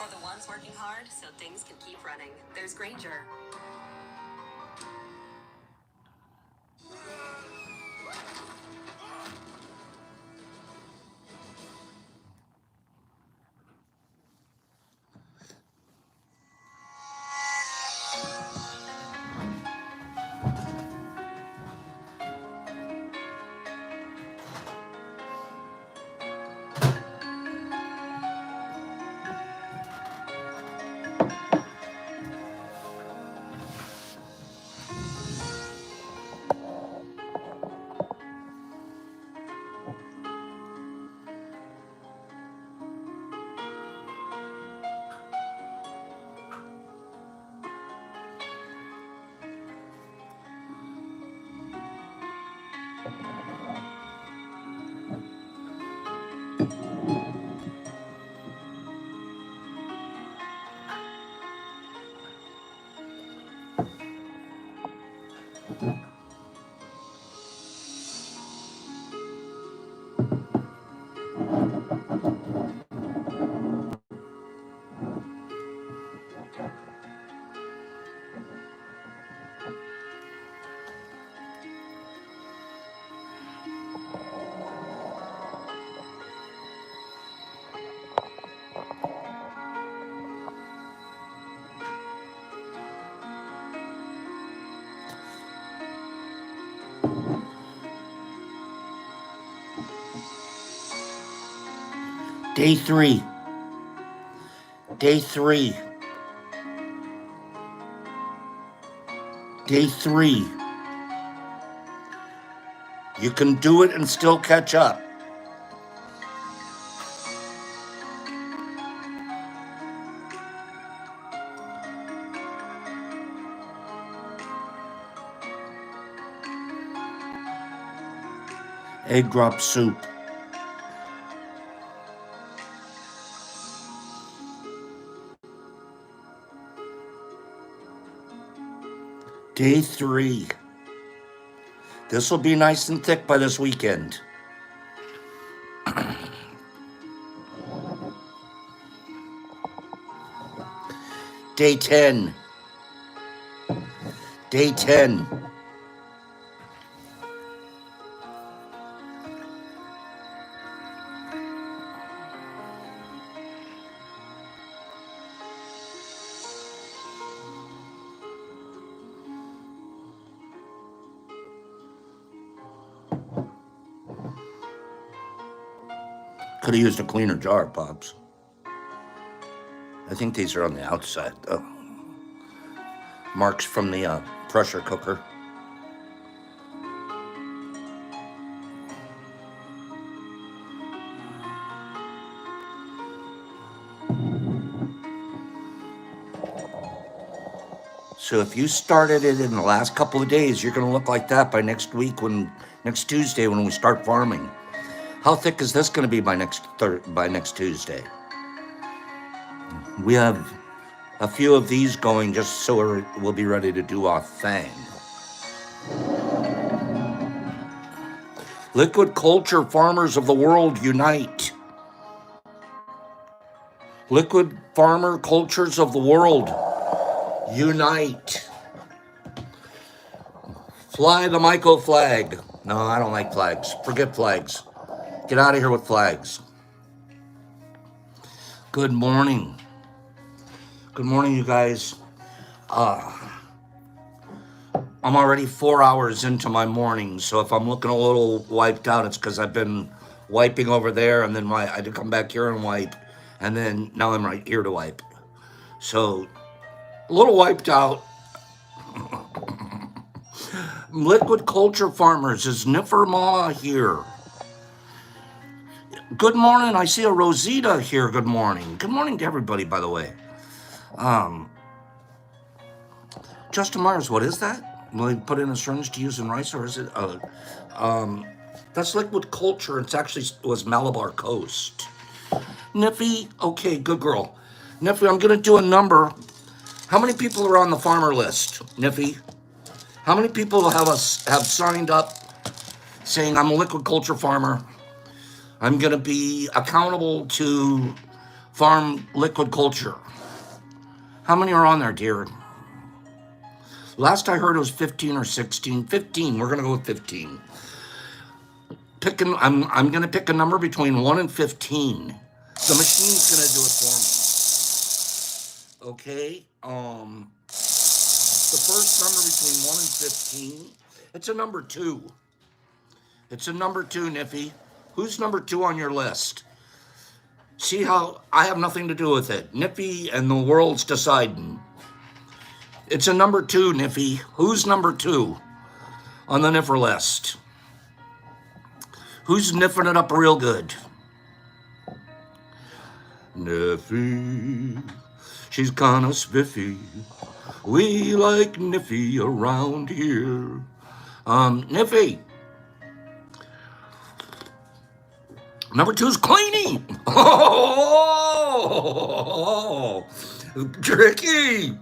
For the ones working hard so things can keep running, there's Granger. Day three. Day three. Day three. You can do it and still catch up. Egg drop soup. Day three. This will be nice and thick by this weekend. Day 10. Day 10. Could have used a cleaner jar, Pops. I think these are on the outside, though. Marks from the pressure cooker. So if you started it in the last couple of days, you're going to look like that by next Tuesday when we start farming. How thick is this going to be by next Tuesday? We have a few of these going just so we'll be ready to do our thing. Liquid culture farmers of the world unite. Liquid farmer cultures of the world unite. Fly the Myco flag. No, I don't like flags. Forget flags. Get out of here with flags. Good morning. Good morning, you guys. I'm already 4 hours into my morning, so if I'm looking a little wiped out, it's because I've been wiping over there, and then I had to come back here and wipe, and then now I'm right here to wipe. So, a little wiped out. Liquid Culture Farmers, is Niffer Mama here? Good morning. I see a Rosita here. Good morning. Good morning to everybody, by the way. Justin Myers, what is that? Will he put in a syringe to use in rice, or is it? That's Liquid Culture. It's actually was Malabar Coast. Niffy, okay, good girl. Niffy, I'm gonna do a number. How many people are on the farmer list, Niffy? How many people have signed up saying I'm a liquid culture farmer? I'm gonna be accountable to farm liquid culture. How many are on there, dear? Last I heard it was 15 or 16. 15. We're gonna go with 15. I'm gonna pick a number between 1 and 15. The machine's gonna do it for me. Okay. The first number between 1 and 15. It's a number 2. It's a number 2, Niffy. Who's number 2 on your list? See how I have nothing to do with it. Niffy and the world's deciding. It's a number 2, Niffy. Who's number 2 on the Niffer list? Who's niffing it up real good? Niffy, she's kinda spiffy. We like Niffy around here. Niffy. Number 2's Cleanie. Oh, tricky.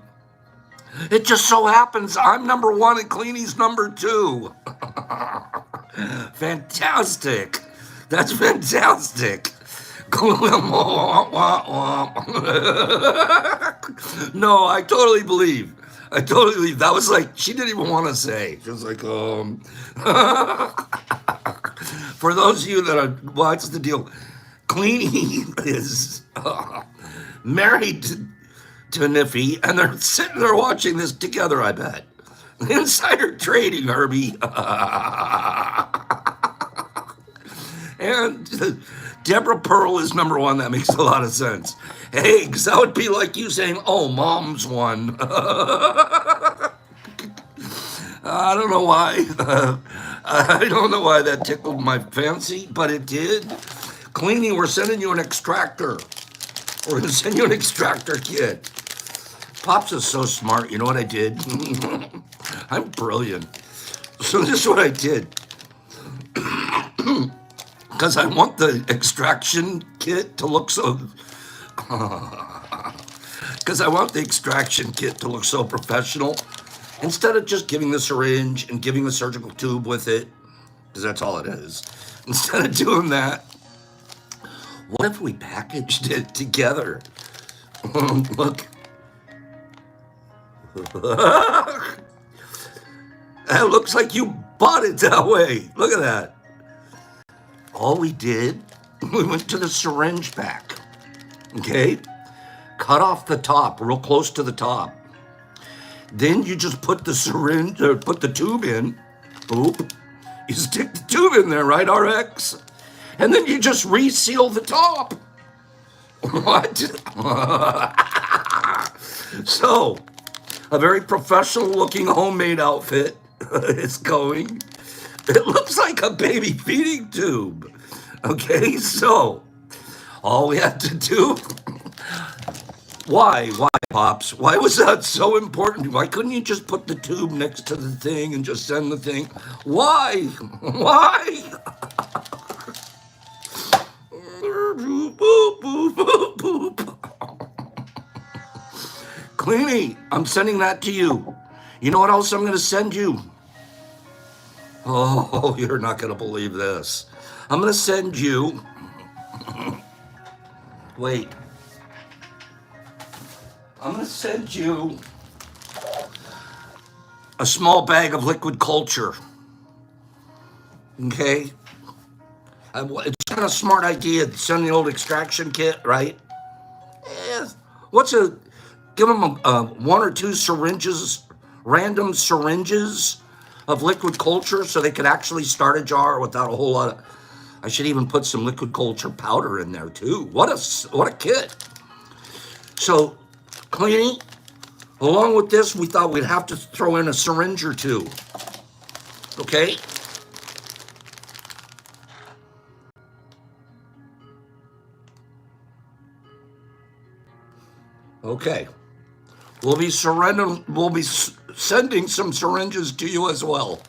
It just so happens I'm number 1 and Cleanie's number 2. Fantastic. That's fantastic. No, I totally believe. That was like, she didn't even want to say. She was like, For those of you that are, what's the deal? Cleanie is married to Niffy, and they're sitting there watching this together, I bet. Insider trading, Herbie. And Deborah Pearl is number 1. That makes a lot of sense. Eggs, that would be like you saying, oh, mom's one. I don't know why. I don't know why that tickled my fancy, but it did. Cleanie, we're sending you an extractor. We're going to send you an extractor kit. Pops is so smart. You know what I did? I'm brilliant. So this is what I did. Because I want the extraction kit to look so... Because I want the extraction kit to look so professional. Instead of just giving the syringe and giving the surgical tube with it, because that's all it is. Instead of doing that, what if we packaged it together? Look. It looks like you bought it that way. Look at that. All we did, we went to the syringe pack. Okay? Cut off the top, real close to the top. Then you just put the syringe, or put the tube in. Oop. You stick the tube in there, right, RX? And then you just reseal the top. What? So, a very professional looking homemade outfit is going. It looks like a baby feeding tube. Okay, so all we have to do. Why, Pops? Why was that so important? Why couldn't you just put the tube next to the thing and just send the thing? Why? Boop, boop, boop, boop. Cleanie, I'm sending that to you. You know what else I'm going to send you? Oh, you're not going to believe this. I'm going to send you... Wait. I'm going to send you a small bag of liquid culture. Okay? It's kind of a smart idea to send the old extraction kit, right? Give them 1 or 2 syringes, random syringes of liquid culture so they could actually start a jar without a whole lot of... I should even put some liquid culture powder in there too. What a kit. So, Cleanie, along with this, we thought we'd have to throw in a syringe or 2. Okay? Okay. We'll be sending some syringes to you as well.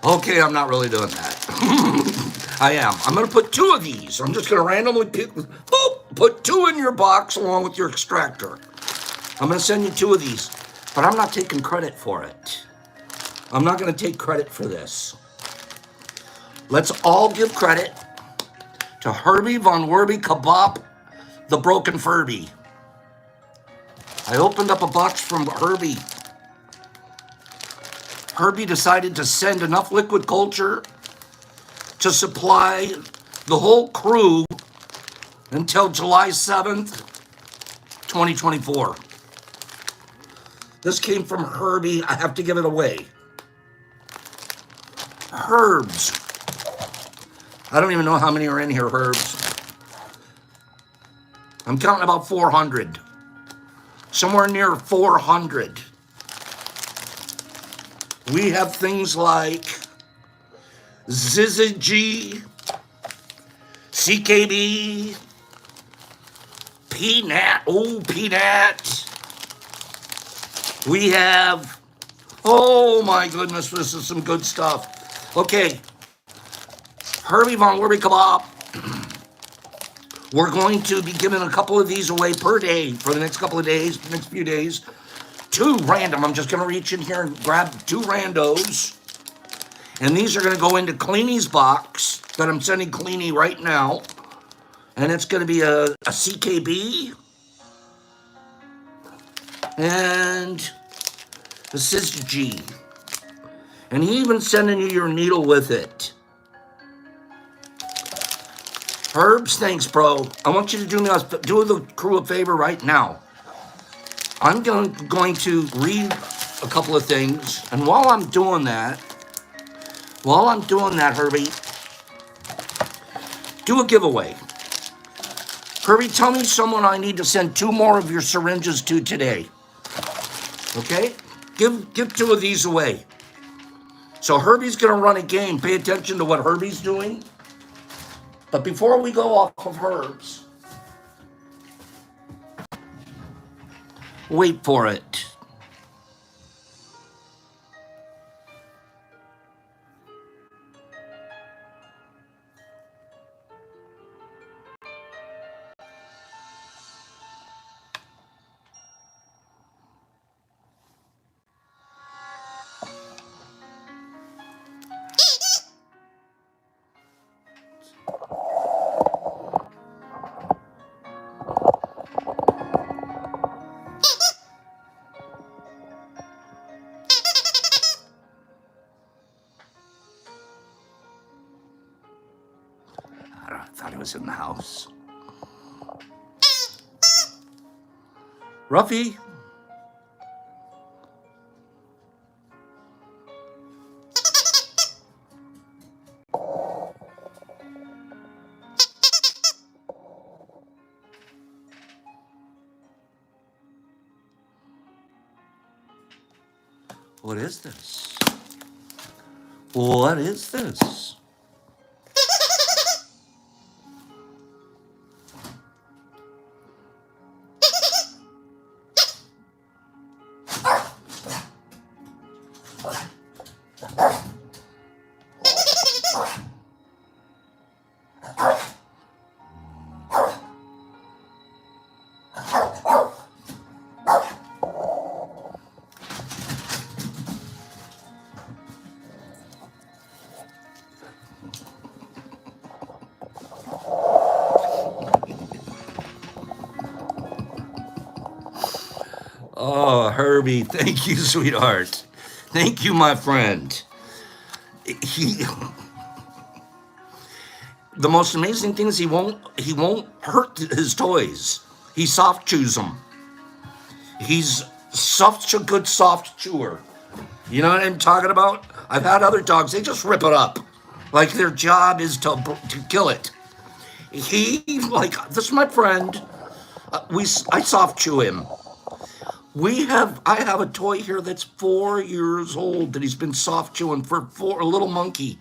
Okay, I'm not really doing that. I am. I'm going to put 2 of these. I'm just going to randomly pick, boop, put 2 in your box along with your extractor. I'm going to send you 2 of these, but I'm not taking credit for it. I'm not going to take credit for this. Let's all give credit to Herbie von Werby Kebab, the Broken Furby. I opened up a box from Herbie. Herbie decided to send enough liquid culture to supply the whole crew until July 7th, 2024. This came from Herbie. I have to give it away. Herbs. I don't even know how many are in here, herbs. I'm counting about 400. Somewhere near 400. We have things like Zizigy, CKB, Peanut. Oh, Peanut. We have, oh my goodness, this is some good stuff. Okay, Herbie von Werby Kebab. We're going to be giving a couple of these away per day for the next couple of days, the next few days. 2 random. I'm just going to reach in here and grab 2 randos. And these are going to go into Cleanie's box that I'm sending Cleanie right now. And it's going to be a CKB and a SysG. And he even sending you your needle with it. Herbs, thanks, bro. I want you to do the crew a favor right now. I'm going to read a couple of things, and while I'm doing that, Herbie, do a giveaway. Herbie, tell me someone I need to send 2 more of your syringes to today. Okay? Give 2 of these away. So Herbie's going to run a game. Pay attention to what Herbie's doing. But before we go off of herbs, wait for it. I thought he was in the house. Ruffy. What is this? What is this? Oh, Herbie, thank you, sweetheart. Thank you, my friend. The most amazing thing is he won't hurt his toys. He soft chews them. He's such a good soft chewer. You know what I'm talking about? I've had other dogs, they just rip it up. Like their job is to kill it. This is my friend. I soft chew him. I have a toy here that's 4 years old that he's been soft chewing for a little monkey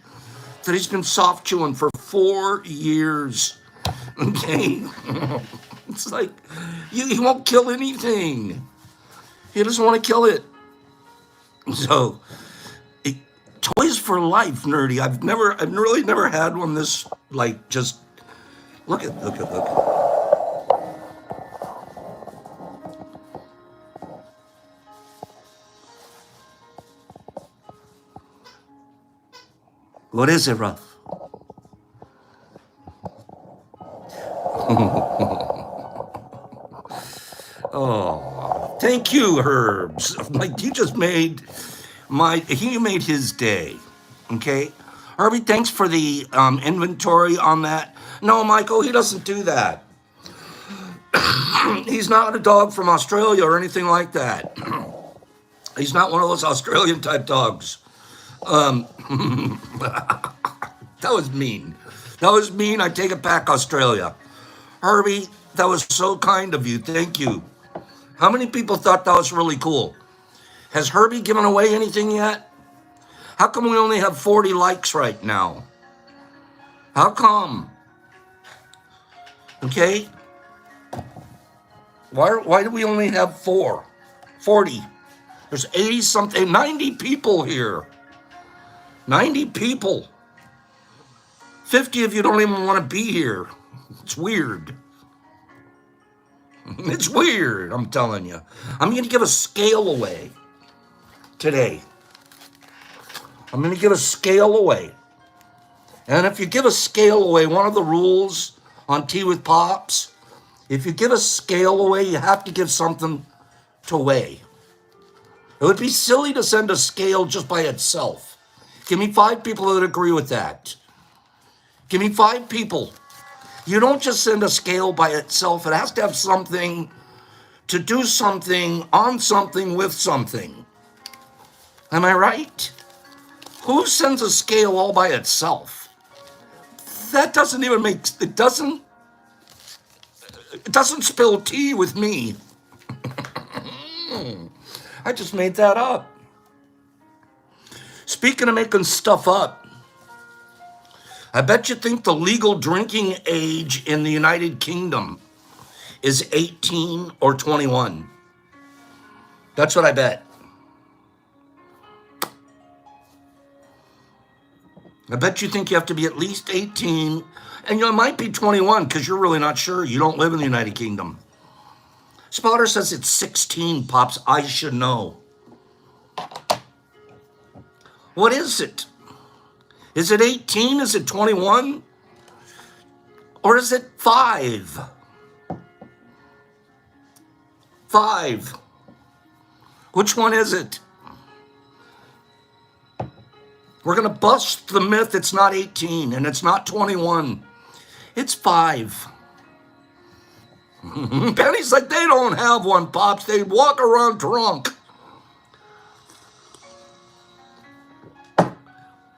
that he's been soft chewing for 4 years. Okay, it's like he won't kill anything. He doesn't want to kill it. So Toys for Life, nerdy. I've really never had one this, like, just, look. What is it, Ruff? Oh, thank you, Herbs. Like, he made his day. Okay? Herbie, thanks for the inventory on that. No, Michael, he doesn't do that. He's not a dog from Australia or anything like that. He's not one of those Australian type dogs. That was mean. That was mean. I take it back, Australia. Herbie, that was so kind of you. Thank you. How many people thought that was really cool? Has Herbie given away anything yet? How come we only have 40 likes right now? How come? Okay. Why do we only have 40? There's 80 something, 90 people here. 90 people. 50 of you don't even want to be here. It's weird. It's weird, I'm telling you. I'm going to give a scale away today. I'm going to give a scale away. And if you give a scale away, one of the rules on Tea with Pops, if you give a scale away, you have to give something to weigh. It would be silly to send a scale just by itself. Give me 5 people that agree with that. Give me 5 people. You don't just send a scale by itself. It has to have something to do something on something with something. Am I right? Who sends a scale all by itself? That doesn't even make, it doesn't spill tea with me. I just made that up. Speaking of making stuff up, I bet you think the legal drinking age in the United Kingdom is 18 or 21. That's what I bet. I bet you think you have to be at least 18, and you might be 21 because you're really not sure. You don't live in the United Kingdom. Spotter says it's 16, Pops. I should know. What is it? Is it 18? Is it 21? Or is it 5? 5. Which one is it? We're going to bust the myth it's not 18 and it's not 21. It's 5. Penny's like, they don't have one, Pops. They walk around drunk.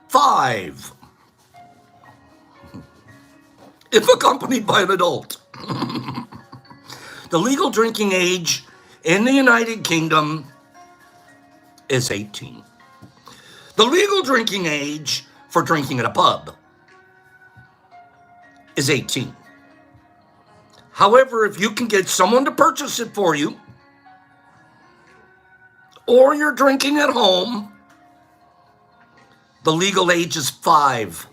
5. If accompanied by an adult. The legal drinking age in the United Kingdom is 18. The legal drinking age for drinking at a pub is 18. However, if you can get someone to purchase it for you, or you're drinking at home, the legal age is 5.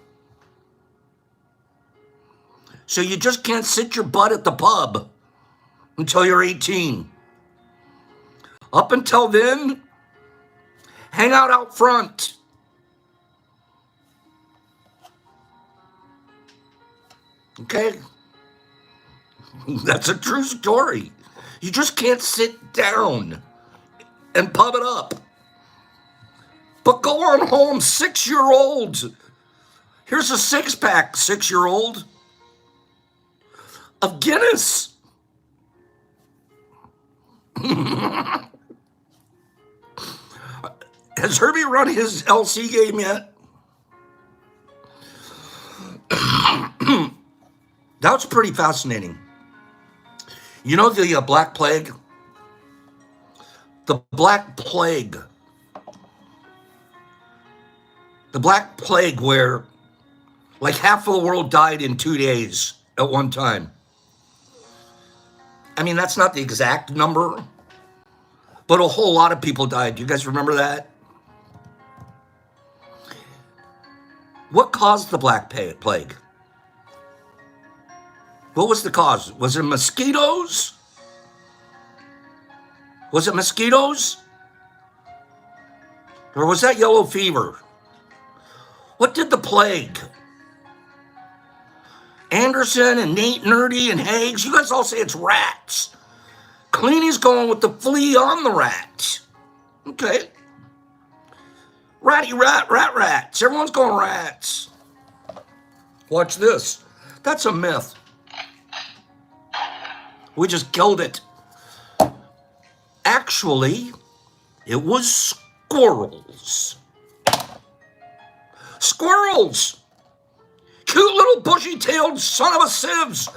So you just can't sit your butt at the pub until you're 18. Up until then, hang out front. Okay? That's a true story. You just can't sit down and pub it up. But go on home, 6-year-old. Here's a 6-pack, 6-year-old, of Guinness. Has Herbie run his LC game yet? That's pretty fascinating. You know the Black Plague? The Black Plague. The Black Plague, where like half of the world died in 2 days at one time. I mean, that's not the exact number, but a whole lot of people died. Do you guys remember that? What caused the Black Plague? What was the cause? Was it mosquitoes? Was it mosquitoes? Or was that yellow fever? What did the plague? Anderson and Nate Nerdy and Hags, you guys all say it's rats. Cleany's going with the flea on the rat. Okay. Ratty rat, rats. Everyone's going rats. Watch this. That's a myth. We just killed it. Actually, it was squirrels. Squirrels! Cute little bushy-tailed son of a sieves.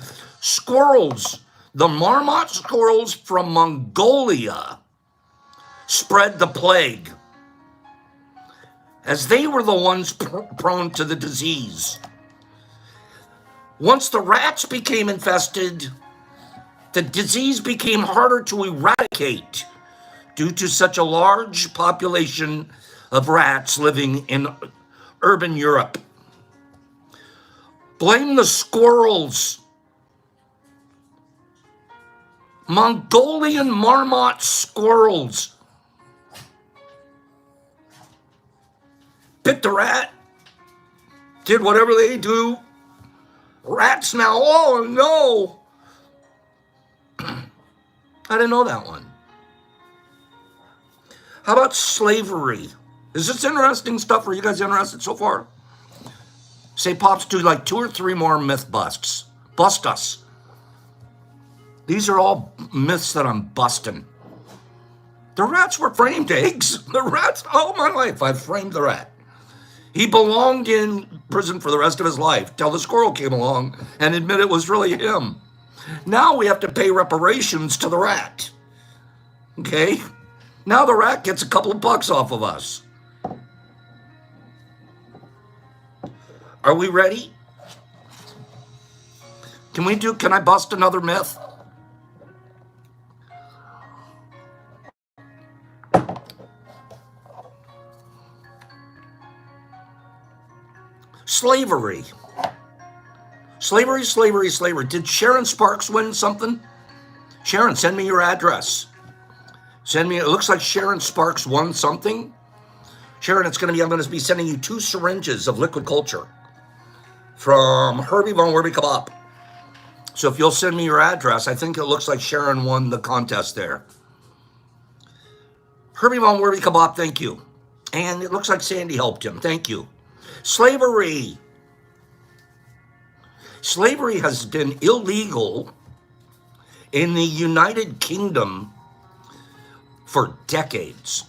Squirrels. The marmot squirrels from Mongolia spread the plague, as they were the ones prone to the disease. Once the rats became infested, the disease became harder to eradicate due to such a large population of rats living in urban Europe. Blame the squirrels. Mongolian marmot squirrels. Bit the rat. Did whatever they do. Rats now. Oh, no. I didn't know that one. How about slavery? Is this interesting stuff? Are you guys interested so far? Say, Pops, do like 2 or 3 more myth busts. Bust us. These are all myths that I'm busting. The rats were framed eggs. The rats, all my life, I've framed the rat. He belonged in prison for the rest of his life till the squirrel came along and admitted it was really him. Now we have to pay reparations to the rat. Okay? Now the rat gets a couple of bucks off of us. Are we ready? Can I bust another myth? Slavery. Slavery. Did Sharon Sparks win something? Sharon, send me your address. It looks like Sharon Sparks won something. Sharon, I'm going to be sending you 2 syringes of liquid culture from Herbie Von Werby Kebab. So if you'll send me your address, I think it looks like Sharon won the contest there. Herbie Von Werby Kebab, thank you. And it looks like Sandy helped him. Thank you. Slavery. Slavery has been illegal in the United Kingdom for decades.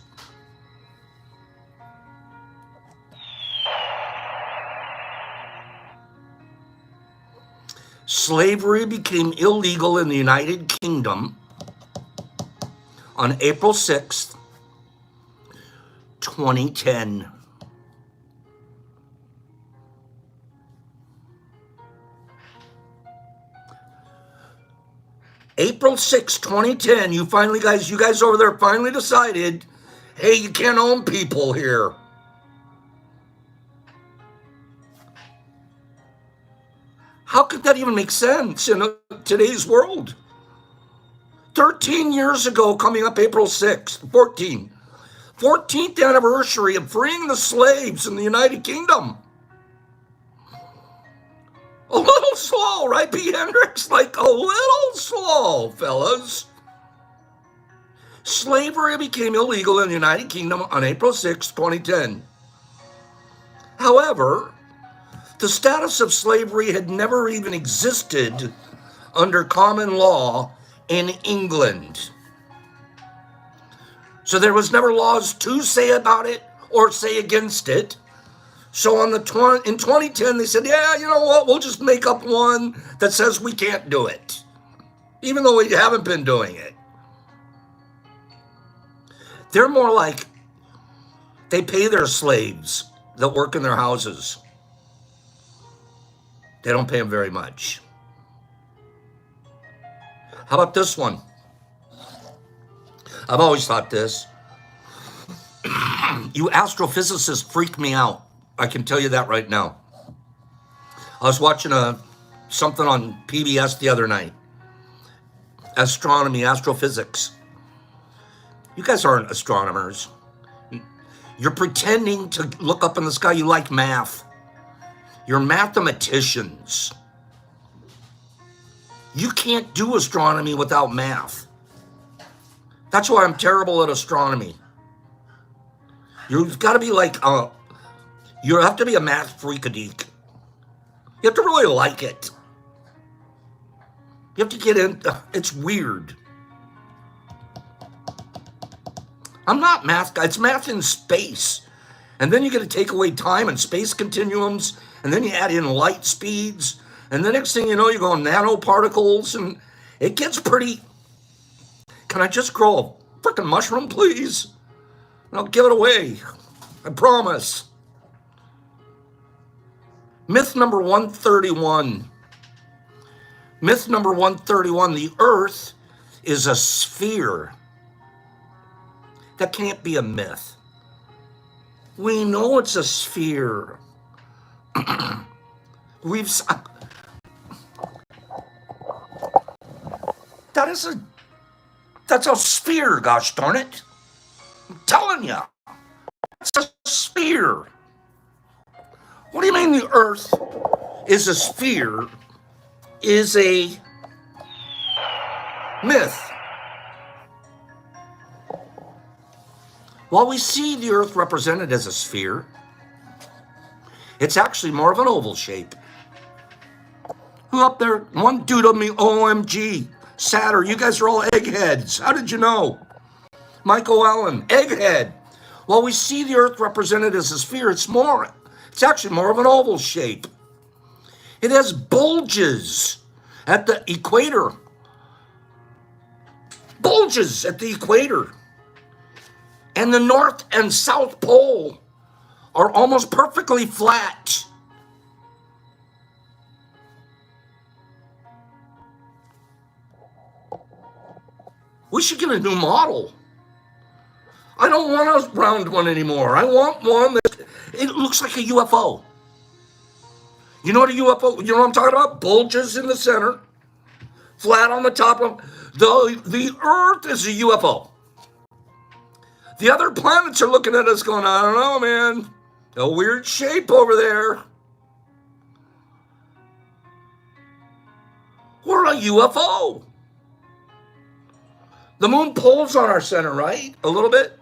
Slavery became illegal in the United Kingdom on April 6th, 2010. April 6th, 2010, you guys over there finally decided, hey, you can't own people here. How could that even make sense in today's world? 13 years ago, coming up April 6th, 14th anniversary of freeing the slaves in the United Kingdom. A little slow, right, Pete Hendricks? Like a little slow, fellas. Slavery became illegal in the United Kingdom on April 6, 2010. However, the status of slavery had never even existed under common law in England. So there was never laws to say about it or say against it. So in 2010, they said, yeah, you know what? We'll just make up one that says we can't do it, even though we haven't been doing it. They're more like they pay their slaves that work in their houses. They don't pay them very much. How about this one? I've always thought this. You astrophysicists freak me out. I can tell you that right now. I was watching something on PBS the other night. Astronomy, astrophysics. You guys aren't astronomers. You're pretending to look up in the sky. You like math. You're mathematicians. You can't do astronomy without math. That's why I'm terrible at astronomy. You've got to be like, you have to be a math freakadeek. You have to really like it. You have to get in. It's weird. I'm not math guy. It's math in space. And then you got to take away time and space continuums. And then you add in light speeds. And the next thing you know, you're going nanoparticles. And it gets pretty. Can I just grow a freaking mushroom, please? And I'll give it away. I promise. Myth number 131. Myth number 131. The earth is a sphere. That can't be a myth. We know it's a sphere. That's a sphere, gosh darn it. I'm telling you. It's a sphere. What do you mean the earth is a sphere? Is a myth. While we see the earth represented as a sphere, it's actually more of an oval shape. Who up there? One dude on me, OMG. Saturn, you guys are all eggheads. How did you know? Michael Allen, egghead. While we see the earth represented as a sphere, it's actually more of an oval shape. It has bulges at the equator. Bulges at the equator. And the North and South Pole are almost perfectly flat. We should get a new model. I don't want a round one anymore. I want one that it looks like a UFO. You know what a UFO, you know what I'm talking about? Bulges in the center, flat on the top of the Earth is a UFO. The other planets are looking at us going, I don't know, man. A weird shape over there. We're a UFO. The moon pulls on our center, right? A little bit.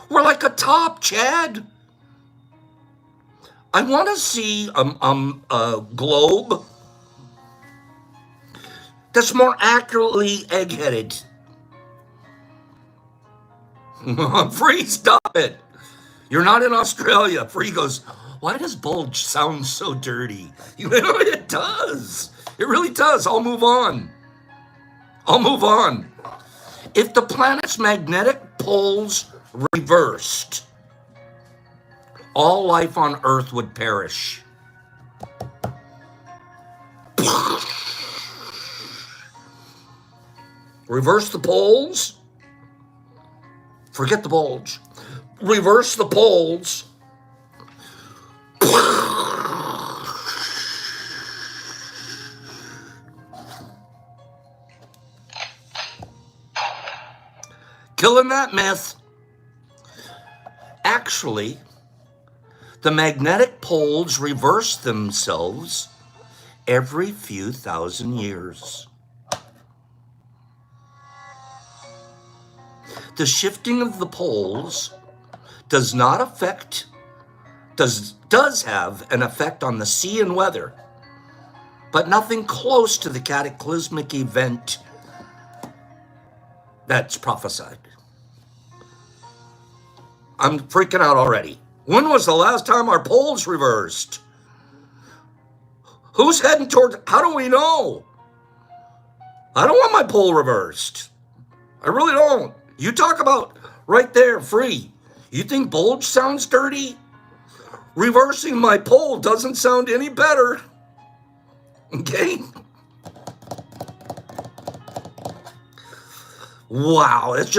We're like a top, Chad. I want to see a globe that's more accurately egg-headed. Free, stop it. You're not in Australia. Free goes, why does bulge sound so dirty? It does. It really does. I'll move on. If the planet's magnetic poles reversed, all life on Earth would perish. Reverse the poles. Forget the bulge. Reverse the poles. Killing that myth. Actually, the magnetic poles reverse themselves every few thousand years. The shifting of the poles does have an effect on the sea and weather, but nothing close to the cataclysmic event that's prophesied. I'm freaking out already. When was the last time our poles reversed? Who's heading toward, how do we know? I don't want my pole reversed. I really don't. You talk about right there, free. You think bulge sounds dirty? Reversing my pole doesn't sound any better. Okay? Wow, it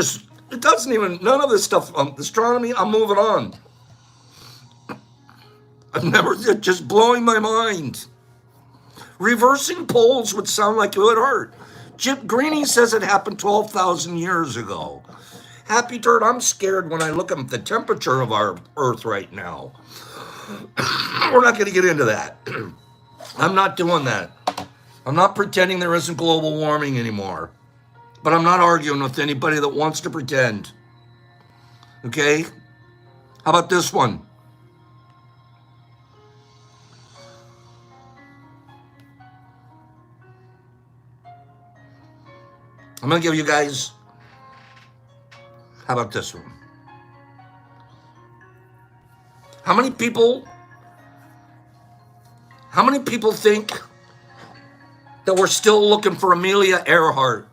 doesn't even, none of this stuff, astronomy, I'm moving on. It's just blowing my mind. Reversing poles would sound like it would hurt. Chip Greeny says it happened 12,000 years ago. Happy Dirt, I'm scared when I look at the temperature of our Earth right now. We're not going to get into that. I'm not doing that. I'm not pretending there isn't global warming anymore. But I'm not arguing with anybody that wants to pretend. Okay? How about this one? I'm going to give you guys, how about this one? How many people think that we're still looking for Amelia Earhart,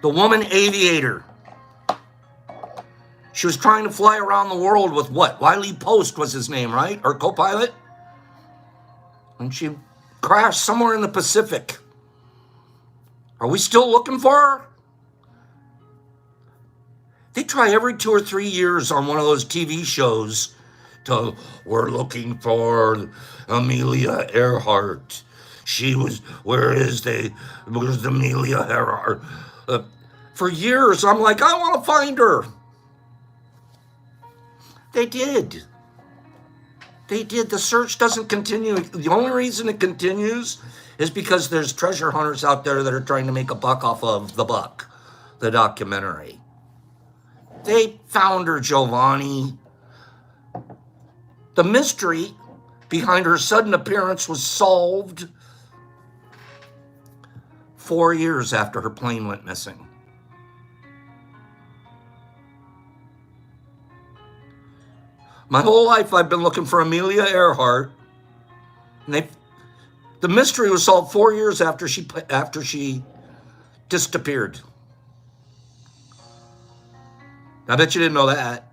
the woman aviator? She was trying to fly around the world with what? Wiley Post was his name, right? Or co-pilot? And she crashed somewhere in the Pacific. Are we still looking for her? They try every 2 or 3 years on one of those TV shows to, we're looking for Amelia Earhart. Where's Amelia Earhart? For years, I'm like, I want to find her. They did. The search doesn't continue. The only reason it continues is because there's treasure hunters out there that are trying to make a buck off of The Buck, the documentary. They found her, Giovanni. The mystery behind her sudden appearance was solved 4 years after her plane went missing. My whole life I've been looking for Amelia Earhart, and the mystery was solved 4 years after she disappeared. I bet you didn't know that.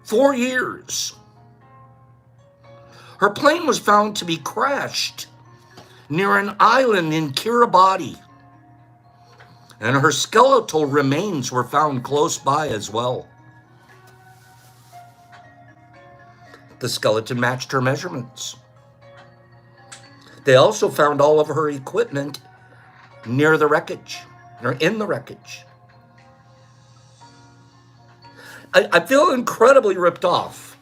4 years. Her plane was found to be crashed near an island in Kiribati, and her skeletal remains were found close by as well. The skeleton matched her measurements. They also found all of her equipment near the wreckage, or in the wreckage. I feel incredibly ripped off.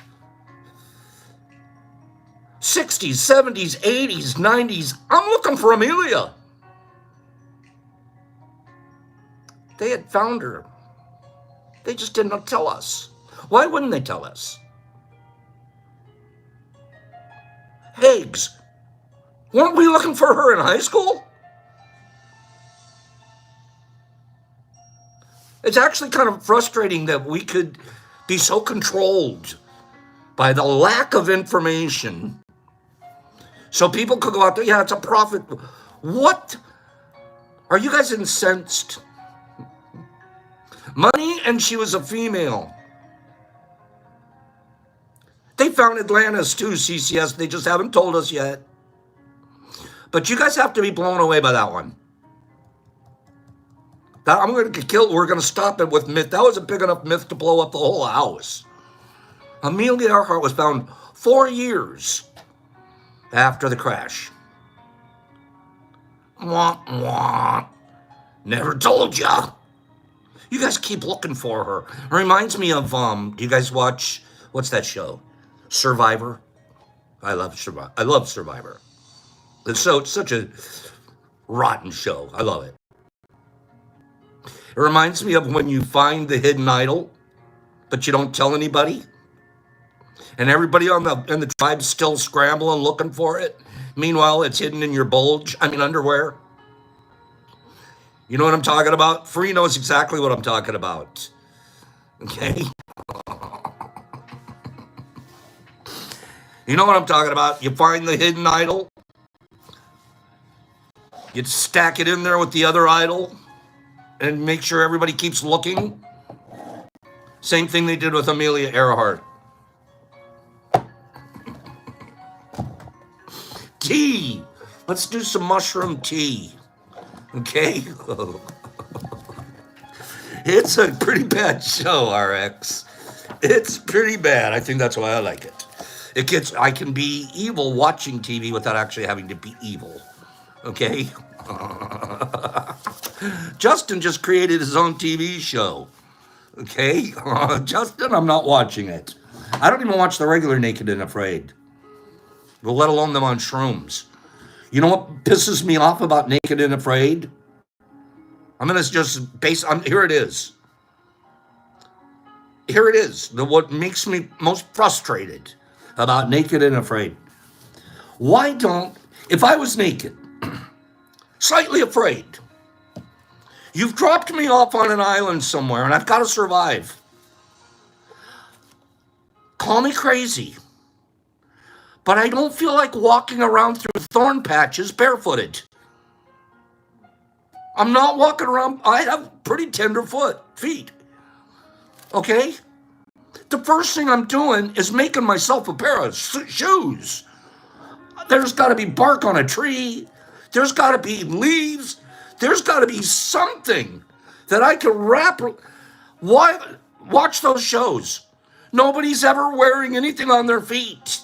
60s, 70s, 80s, 90s, I'm looking for Amelia. They had found her. They just did not tell us. Why wouldn't they tell us? Higgs, weren't we looking for her in high school? It's actually kind of frustrating that we could be so controlled by the lack of information. So people could go out there, yeah, it's a prophet. What? Are you guys incensed? Money, and she was a female. They found Atlantis too, CCS. They just haven't told us yet. But you guys have to be blown away by that one. I'm going to get killed. We're going to stop it with myth. That was a big enough myth to blow up the whole house. Amelia Earhart was found 4 years after the crash. Wah, wah. Never told ya. You guys keep looking for her. It reminds me of, do you guys watch, what's that show? Survivor. I love Survivor. It's such a rotten show. I love it. It reminds me of when you find the hidden idol, but you don't tell anybody, and everybody in the tribe's still scrambling looking for it. Meanwhile, it's hidden in your underwear. You know what I'm talking about? Free knows exactly what I'm talking about. Okay. You know what I'm talking about? You find the hidden idol. You stack it in there with the other idol and make sure everybody keeps looking. Same thing they did with Amelia Earhart. Tea. Let's do some mushroom tea. Okay? It's a pretty bad show, RX. It's pretty bad. I think that's why I like it. I can be evil watching TV without actually having to be evil. Okay? Justin just created his own TV show. Okay? Justin, I'm not watching it. I don't even watch the regular Naked and Afraid. Well, let alone them on Shrooms. You know what pisses me off about Naked and Afraid? I'm going to just here it is. Here it is. What makes me most frustrated about Naked and Afraid. If I was naked, slightly afraid, you've dropped me off on an island somewhere and I've got to survive. Call me crazy, but I don't feel like walking around through thorn patches barefooted. I'm not walking around. I have pretty tender feet. Okay? The first thing I'm doing is making myself a pair of shoes. There's got to be bark on a tree. There's got to be leaves. There's got to be something that I can wrap. Why? Watch those shows. Nobody's ever wearing anything on their feet.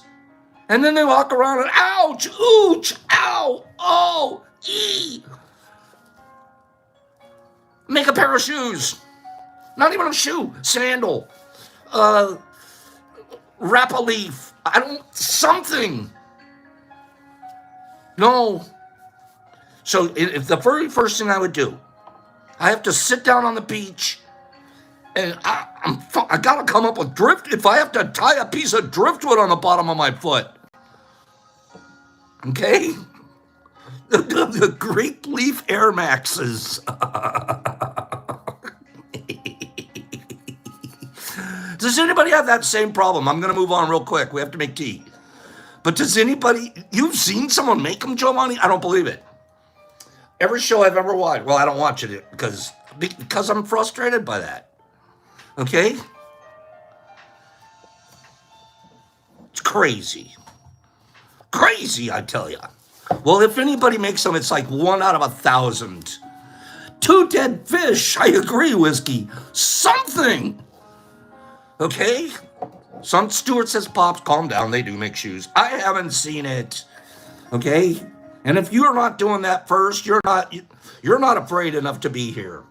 And then they walk around and ouch, ooch, ow, oh, ee. Make a pair of shoes. Not even a shoe, sandal, wrap a leaf. Something. No. So if the very first thing I would do, I have to sit down on the beach and I got to come up with drift. If I have to tie a piece of driftwood on the bottom of my foot. Okay? The Great Leaf Air Maxes. Does anybody have that same problem? I'm going to move on real quick. We have to make tea. But you've seen someone make them, Giovanni? I don't believe it. Every show I've ever watched, well, I don't watch it because I'm frustrated by that. Okay? It's crazy. Crazy, I tell you. Well, if anybody makes them, it's like 1 out of 1,000. 2 dead fish. I agree, Whiskey. Something. Okay? Stuart says, Pops, calm down. They do make shoes. I haven't seen it. Okay? And if you're not doing that first, you're not afraid enough to be here.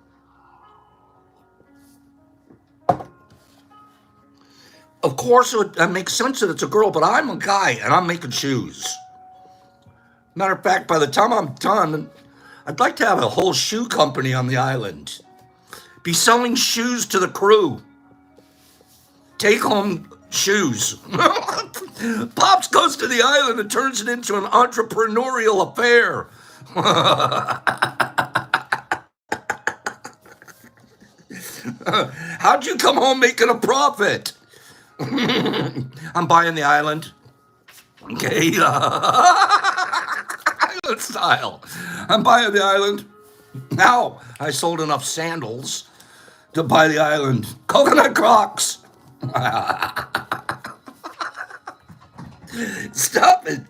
Of course, it makes sense that it's a girl, but I'm a guy, and I'm making shoes. Matter of fact, by the time I'm done, I'd like to have a whole shoe company on the island. Be selling shoes to the crew. Take home shoes. Pops goes to the island and turns it into an entrepreneurial affair. How'd you come home making a profit? I'm buying the island. Okay. Island style. I'm buying the island. Now I sold enough sandals to buy the island. Coconut Crocs. Stop it.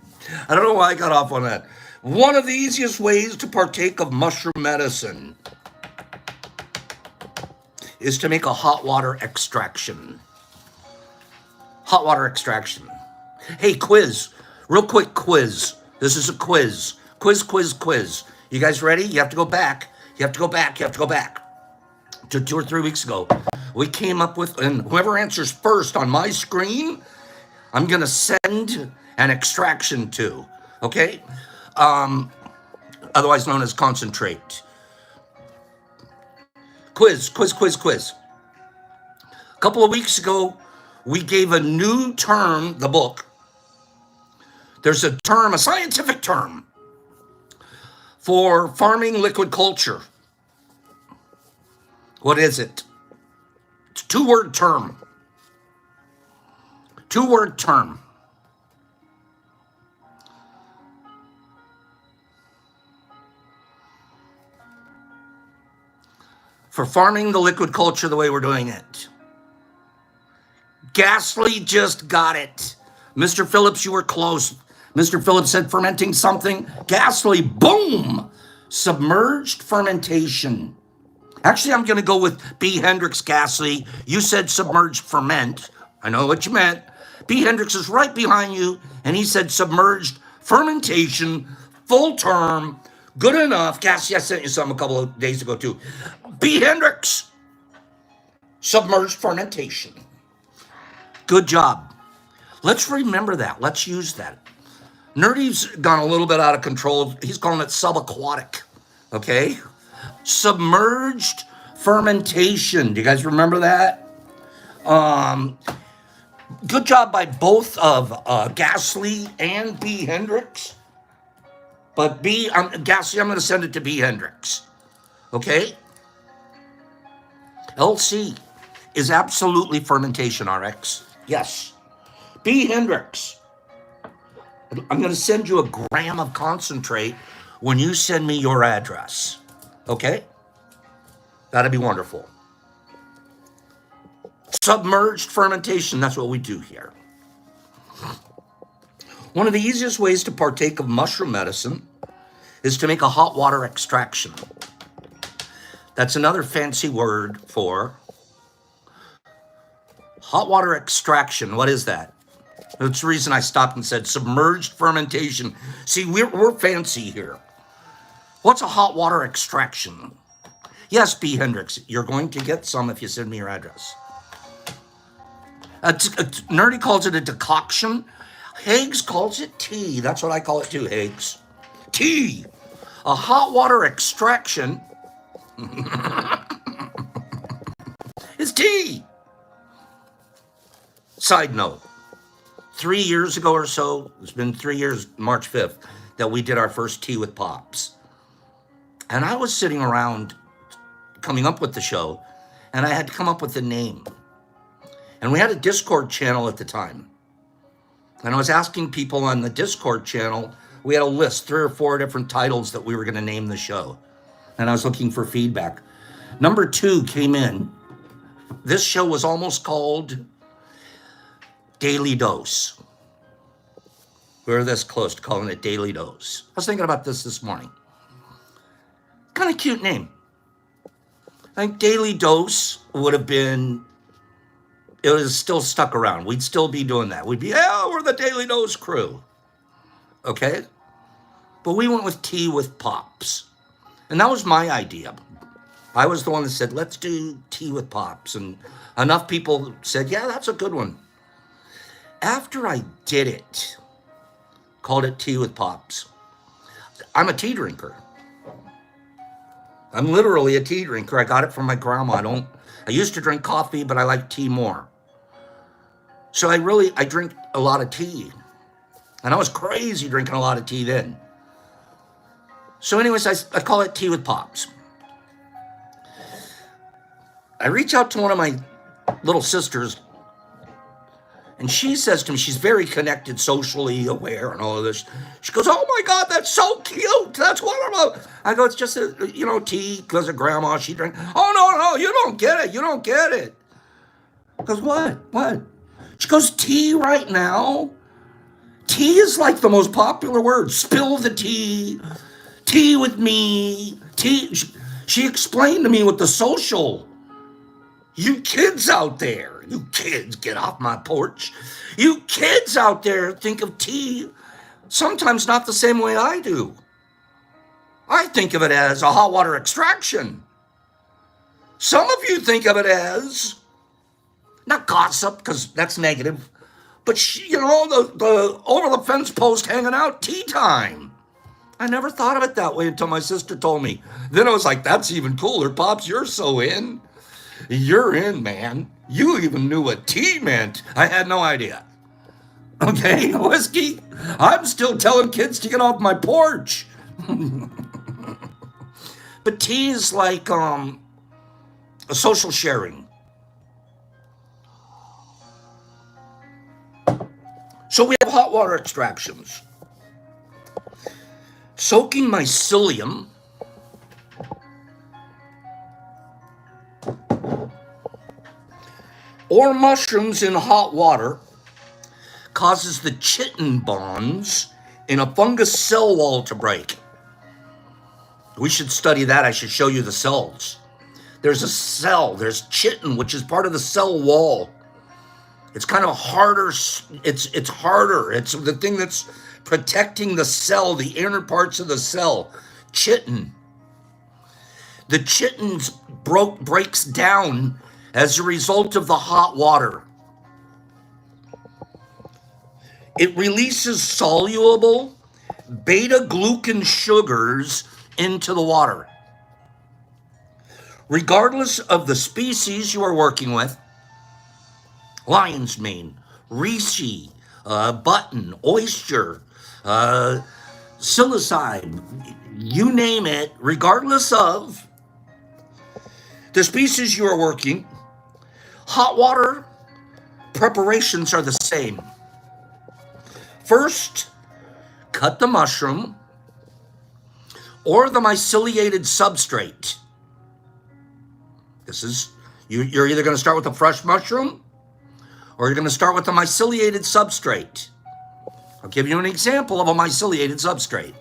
I don't know why I got off on that. One of the easiest ways to partake of mushroom medicine is to make a hot water extraction. Hot water extraction. Hey, quiz. Real quick quiz. This is a quiz. Quiz. You guys ready? You have to go back. To 2 or 3 weeks ago. We came up with, and whoever answers first on my screen, I'm going to send an extraction to. Okay? Otherwise known as concentrate. Quiz. A couple of weeks ago, we gave a new term, the book. There's a term, a scientific term, for farming liquid culture. What is it? It's a 2-word term. 2-word term. For farming the liquid culture the way we're doing it. Ghastly just got it. Mr. Phillips, you were close. Mr. Phillips said fermenting something. Ghastly, boom! Submerged fermentation. Actually, I'm going to go with B. Hendricks Gasly. You said submerged ferment. I know what you meant. B. Hendricks is right behind you, and he said submerged fermentation, full term, good enough. Gasly, I sent you some a couple of days ago, too. B. Hendricks, submerged fermentation. Good job. Let's remember that. Let's use that. Nerdy's gone a little bit out of control. He's calling it subaquatic. Okay? Submerged fermentation. Do you guys remember that? Good job by both of Gasly and B. Hendricks. But Gasly, I'm going to send it to B. Hendricks. Okay? LC is absolutely fermentation, RX. Yes. B. Hendricks. I'm going to send you a gram of concentrate when you send me your address. Okay? That'd be wonderful. Submerged fermentation, that's what we do here. One of the easiest ways to partake of mushroom medicine is to make a hot water extraction. That's another fancy word for hot water extraction. What is that? That's the reason I stopped and said submerged fermentation. See, we're fancy here. What's a hot water extraction? Yes, B. Hendricks, you're going to get some if you send me your address. Nerdy calls it a decoction. Higgs calls it tea. That's what I call it too, Higgs. Tea. A hot water extraction is tea. Side note. 3 years ago or so, it's been 3 years, March 5th, that we did our first Tea with Pops. And I was sitting around coming up with the show, and I had to come up with a name. And we had a Discord channel at the time. And I was asking people on the Discord channel, we had a list, 3 or 4 different titles that we were going to name the show. And I was looking for feedback. Number 2 came in. This show was almost called Daily Dose. We were this close to calling it Daily Dose. I was thinking about this morning. Kind of cute name. I think Daily Dose would have been, it was still stuck around. We'd still be doing that. We'd be, yeah, we're the Daily Dose crew. Okay? But we went with Tea with Pops. And that was my idea. I was the one that said, let's do Tea with Pops. And enough people said, yeah, that's a good one. After I did it, called it Tea with Pops. I'm a tea drinker. I'm literally a tea drinker. I got it from my grandma. I used to drink coffee, but I like tea more. So I drink a lot of tea. And I was crazy drinking a lot of tea then. So anyways, I call it Tea with Pops. I reach out to one of my little sisters, and she says to me, she's very connected, socially aware and all of this. She goes, oh my God, that's so cute. That's wonderful. I go, it's just, tea because of grandma. She drank. Oh, no, you don't get it. You don't get it. Goes, what? She goes, tea right now? Tea is like the most popular word. Spill the tea. Tea with me. Tea. She explained to me with the social. You kids out there, you kids, get off my porch. You kids out there think of tea sometimes not the same way I do. I think of it as a hot water extraction. Some of you think of it as, not gossip, because that's negative, but the over the fence post hanging out, tea time. I never thought of it that way until my sister told me. Then I was like, that's even cooler. Pops, you're so in. You're in, man. You even knew what tea meant. I had no idea. Okay, whiskey? I'm still telling kids to get off my porch. But tea is like a social sharing. So we have hot water extractions. Soaking mycelium or mushrooms in hot water causes the chitin bonds in a fungus cell wall to break. We should study that. I should show you the cells. There's a cell. There's chitin, which is part of the cell wall. It's kind of harder. It's harder. It's the thing that's protecting the cell, the inner parts of the cell. Chitin. The chitin breaks down as a result of the hot water. It releases soluble beta-glucan sugars into the water. Regardless of the species you are working with, lion's mane, reishi, button, oyster, psilocybe, you name it, regardless of the species you are working, hot water preparations are the same. First, cut the mushroom or the myceliated substrate. This is, you're either going to start with a fresh mushroom or you're going to start with a myceliated substrate. I'll give you an example of a myceliated substrate.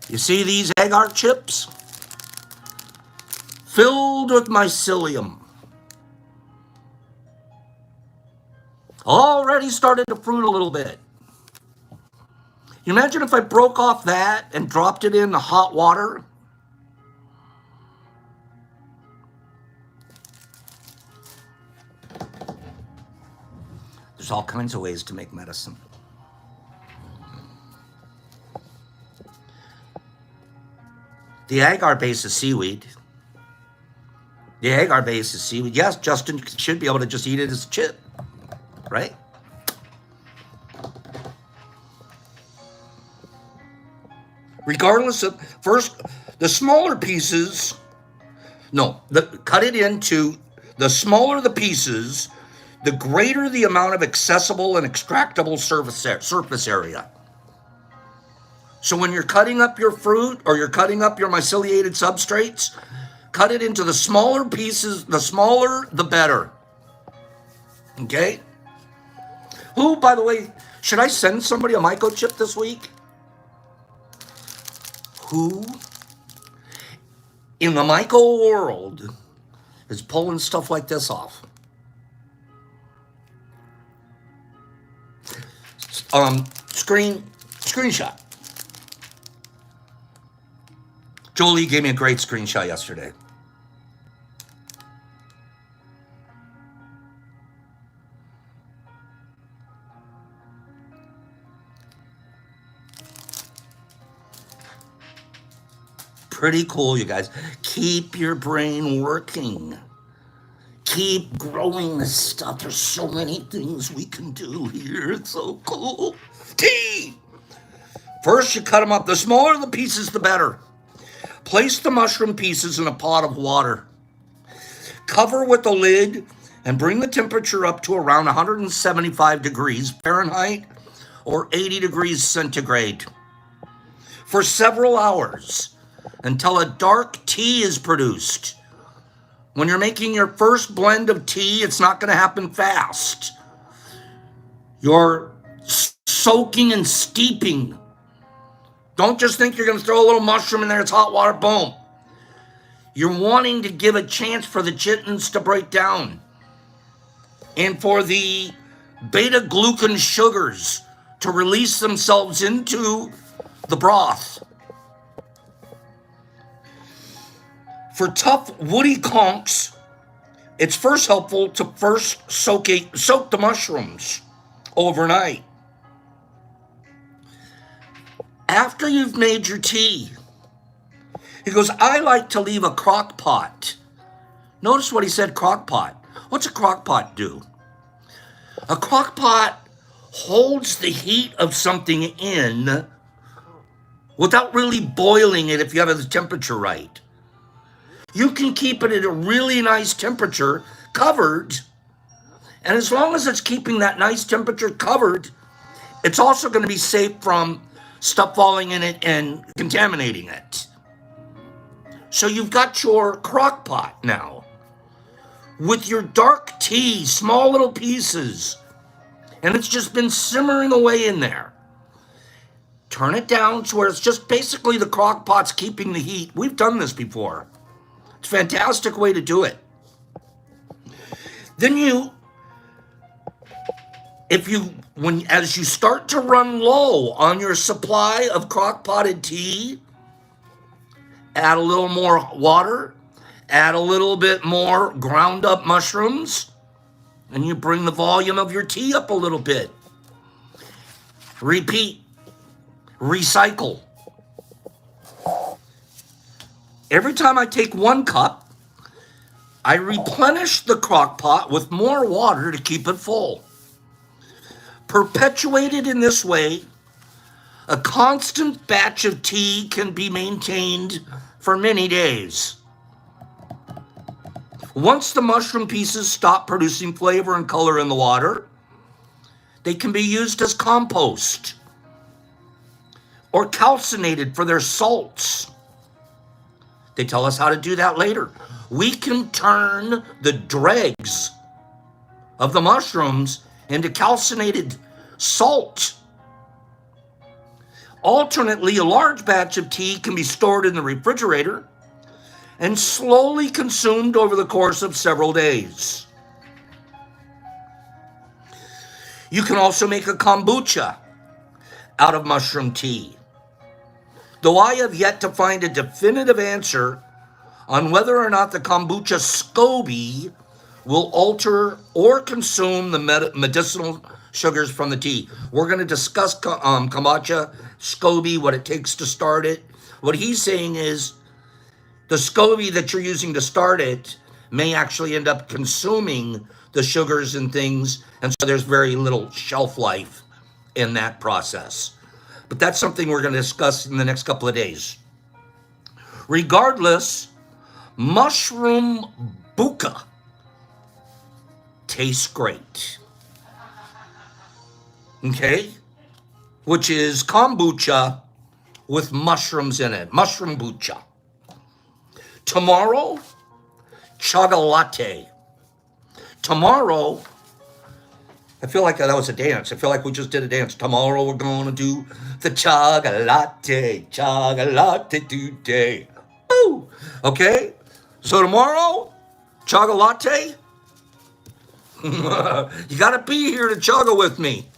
You see these agar chips? Filled with mycelium. Already started to fruit a little bit. You imagine if I broke off that and dropped it in the hot water? There's all kinds of ways to make medicine. The agar base is seaweed. The agar base is seaweed. Yes, Justin should be able to just eat it as a chip, right? Regardless of, first, the smaller pieces, cut it into, the smaller the pieces, the greater the amount of accessible and extractable surface area. So when you're cutting up your fruit or you're cutting up your myceliated substrates, cut it into the smaller pieces. The smaller, the better. Okay? Who, by the way, should I send somebody a microchip this week? Who in the myco world is pulling stuff like this off? Screenshot. Jolie gave me a great screenshot yesterday. Pretty cool, you guys. Keep your brain working. Keep growing this stuff. There's so many things we can do here. It's so cool. Tea! First, you cut them up. The smaller the pieces, the better. Place the mushroom pieces in a pot of water. Cover with the lid and bring the temperature up to around 175 degrees Fahrenheit or 80 degrees centigrade for several hours until a dark tea is produced. When you're making your first blend of tea, it's not going to happen fast. You're soaking and steeping. Don't just think you're going to throw a little mushroom in there, it's hot water, boom. You're wanting to give a chance for the chitins to break down and for the beta-glucan sugars to release themselves into the broth. For tough, woody conchs, it's first helpful to first soak the mushrooms overnight. After you've made your tea, he goes, I like to leave a crock pot. Notice what he said, crock pot. What's a crock pot do? A crock pot holds the heat of something in without really boiling it if you have the temperature right. You can keep it at a really nice temperature, covered, and as long as it's keeping that nice temperature covered, it's also going to be safe from stuff falling in it and contaminating it. So you've got your crock pot now with your dark tea, small little pieces, and it's just been simmering away in there. Turn it down to where it's just basically the crock pot's keeping the heat. We've done this before. It's a fantastic way to do it. Then as you start to run low on your supply of crock potted tea, add a little more water, add a little bit more ground up mushrooms, and you bring the volume of your tea up a little bit. Repeat. Recycle. Every time I take 1 cup, I replenish the crock pot with more water to keep it full. Perpetuated in this way, a constant batch of tea can be maintained for many days. Once the mushroom pieces stop producing flavor and color in the water, they can be used as compost or calcinated for their salts. They tell us how to do that later. We can turn the dregs of the mushrooms into calcinated salt. Alternately, a large batch of tea can be stored in the refrigerator and slowly consumed over the course of several days. You can also make a kombucha out of mushroom tea. Though I have yet to find a definitive answer on whether or not the kombucha SCOBY will alter or consume the medicinal sugars from the tea. We're going to discuss kombucha, SCOBY, what it takes to start it. What he's saying is the SCOBY that you're using to start it may actually end up consuming the sugars and things, and so there's very little shelf life in that process. But that's something we're going to discuss in the next couple of days. Regardless, mushroom buka tastes great. Okay? Which is kombucha with mushrooms in it. Mushroom bucha. Tomorrow, chaga latte. Tomorrow, I feel like that was a dance. I feel like we just did a dance. Tomorrow we're going to do the chaga latte today. Boo! Okay? So tomorrow, chaga latte. You got to be here to chaga with me.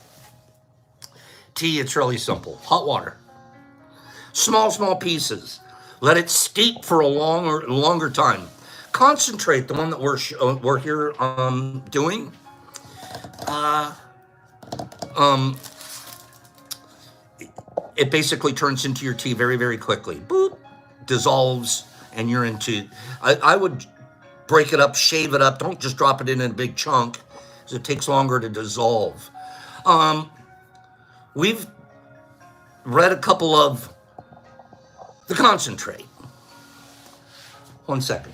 Tea, it's really simple. Hot water. Small pieces. Let it steep for a longer time. Concentrate, the one that we're here doing. It basically turns into your tea very, very quickly. Boop, dissolves, and you're into. I would break it up, shave it up. Don't just drop it in a big chunk, because it takes longer to dissolve. We've read a couple of the concentrate. 1 second.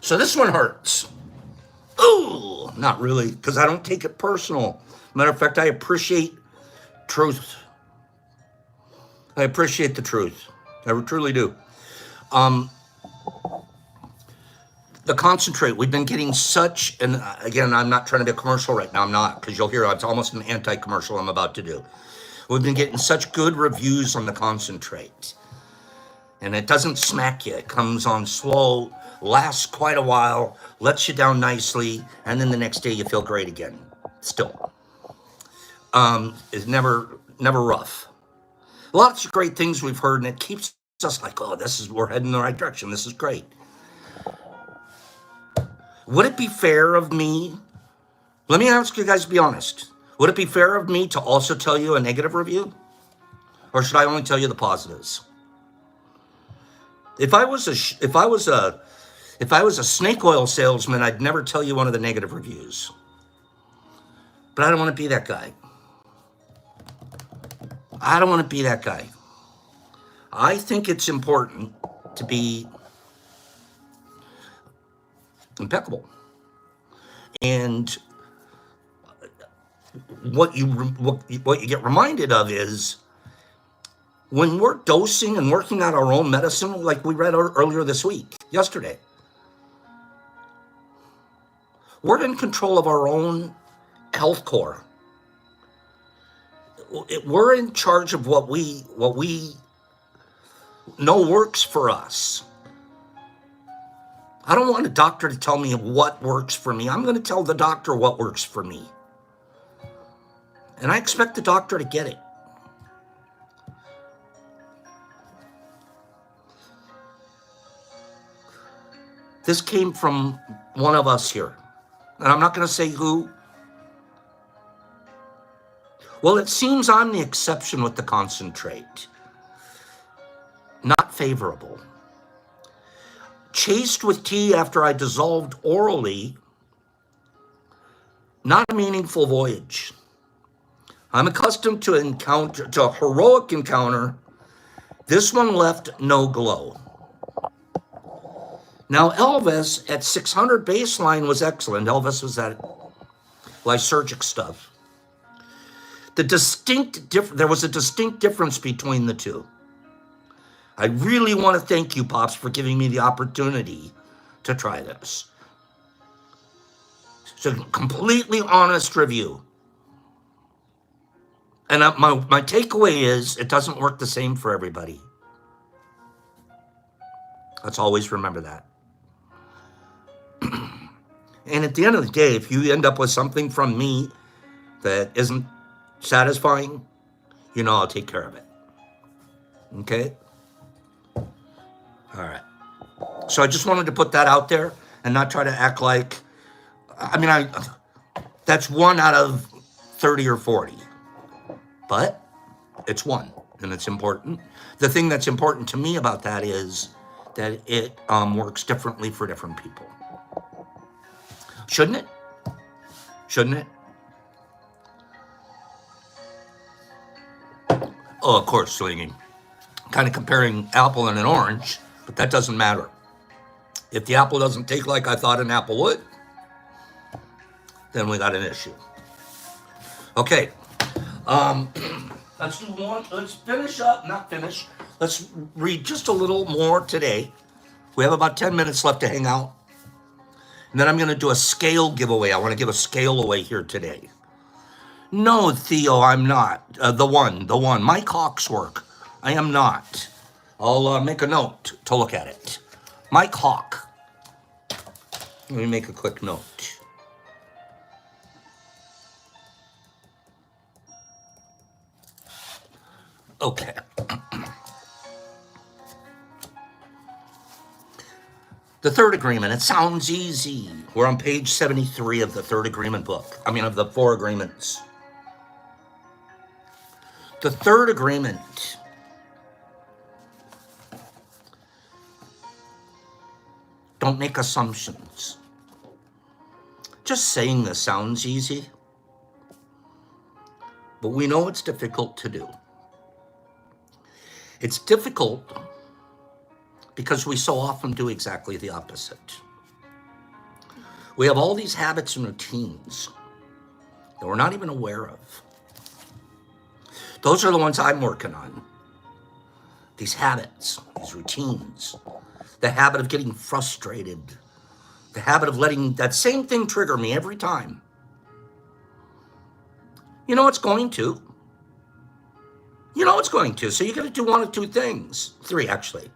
So this one hurts. Ooh, not really, because I don't take it personal. Matter of fact, I appreciate truth. I appreciate the truth. I truly do. The concentrate, we've been getting such, and again, I'm not trying to be a commercial right now. I'm not, because you'll hear it's almost an anti-commercial I'm about to do. We've been getting such good reviews on the concentrate. And it doesn't smack you. It comes on slow, lasts quite a while, lets you down nicely, and then the next day you feel great again. Still. It's never rough. Lots of great things we've heard, and it keeps us like, oh, we're heading in the right direction. This is great. Would it be fair of me? Let me ask you guys to be honest. Would it be fair of me to also tell you a negative review? Or should I only tell you the positives? If I was a snake oil salesman, I'd never tell you one of the negative reviews. But I don't want to be that guy. I don't want to be that guy. I think it's important to be impeccable. And what you get reminded of is When we're dosing and working out our own medicine, like we read earlier this week, yesterday, we're in control of our own health core. We're in charge of what we know works for us. I don't want a doctor to tell me what works for me. I'm going to tell the doctor what works for me. And I expect the doctor to get it. This came from one of us here. And I'm not going to say who. Well, it seems I'm the exception with the concentrate. Not favorable. Chased with tea after I dissolved orally. Not a meaningful voyage. I'm accustomed to a heroic encounter. This one left no glow. Now, Elvis at 600 baseline was excellent. Elvis was that lysergic stuff. There was a distinct difference between the two. I really want to thank you, Pops, for giving me the opportunity to try this. It's a completely honest review. And my takeaway is it doesn't work the same for everybody. Let's always remember that. And at the end of the day, if you end up with something from me that isn't satisfying, you know I'll take care of it. Okay? All right. So I just wanted to put that out there and not try to act like, that's 1 out of 30 or 40. But it's 1, and it's important. The thing that's important to me about that is that it works differently for different people. Shouldn't it? Shouldn't it? Oh, of course, swinging. Kind of comparing apple and an orange, but that doesn't matter. If the apple doesn't take like I thought an apple would, then we got an issue. Okay. Let's do one. Let's finish up. Not finish. Let's read just a little more today. We have about 10 minutes left to hang out. And then I'm going to do a scale giveaway. I want to give a scale away here today. No, Theo, I'm not. The one. Mike Hawkswork. I am not. I'll make a note to look at it. Mike Hawk. Let me make a quick note. Okay. The third agreement, it sounds easy. We're on page 73 of the third agreement book. Of the 4 agreements. The third agreement. Don't make assumptions. Just saying this sounds easy, but we know it's difficult to do. It's difficult because we so often do exactly the opposite. We have all these habits and routines that we're not even aware of. Those are the ones I'm working on. These habits, these routines, the habit of getting frustrated, the habit of letting that same thing trigger me every time. You know it's going to. So you got to do 1 of 2 things. 3, actually.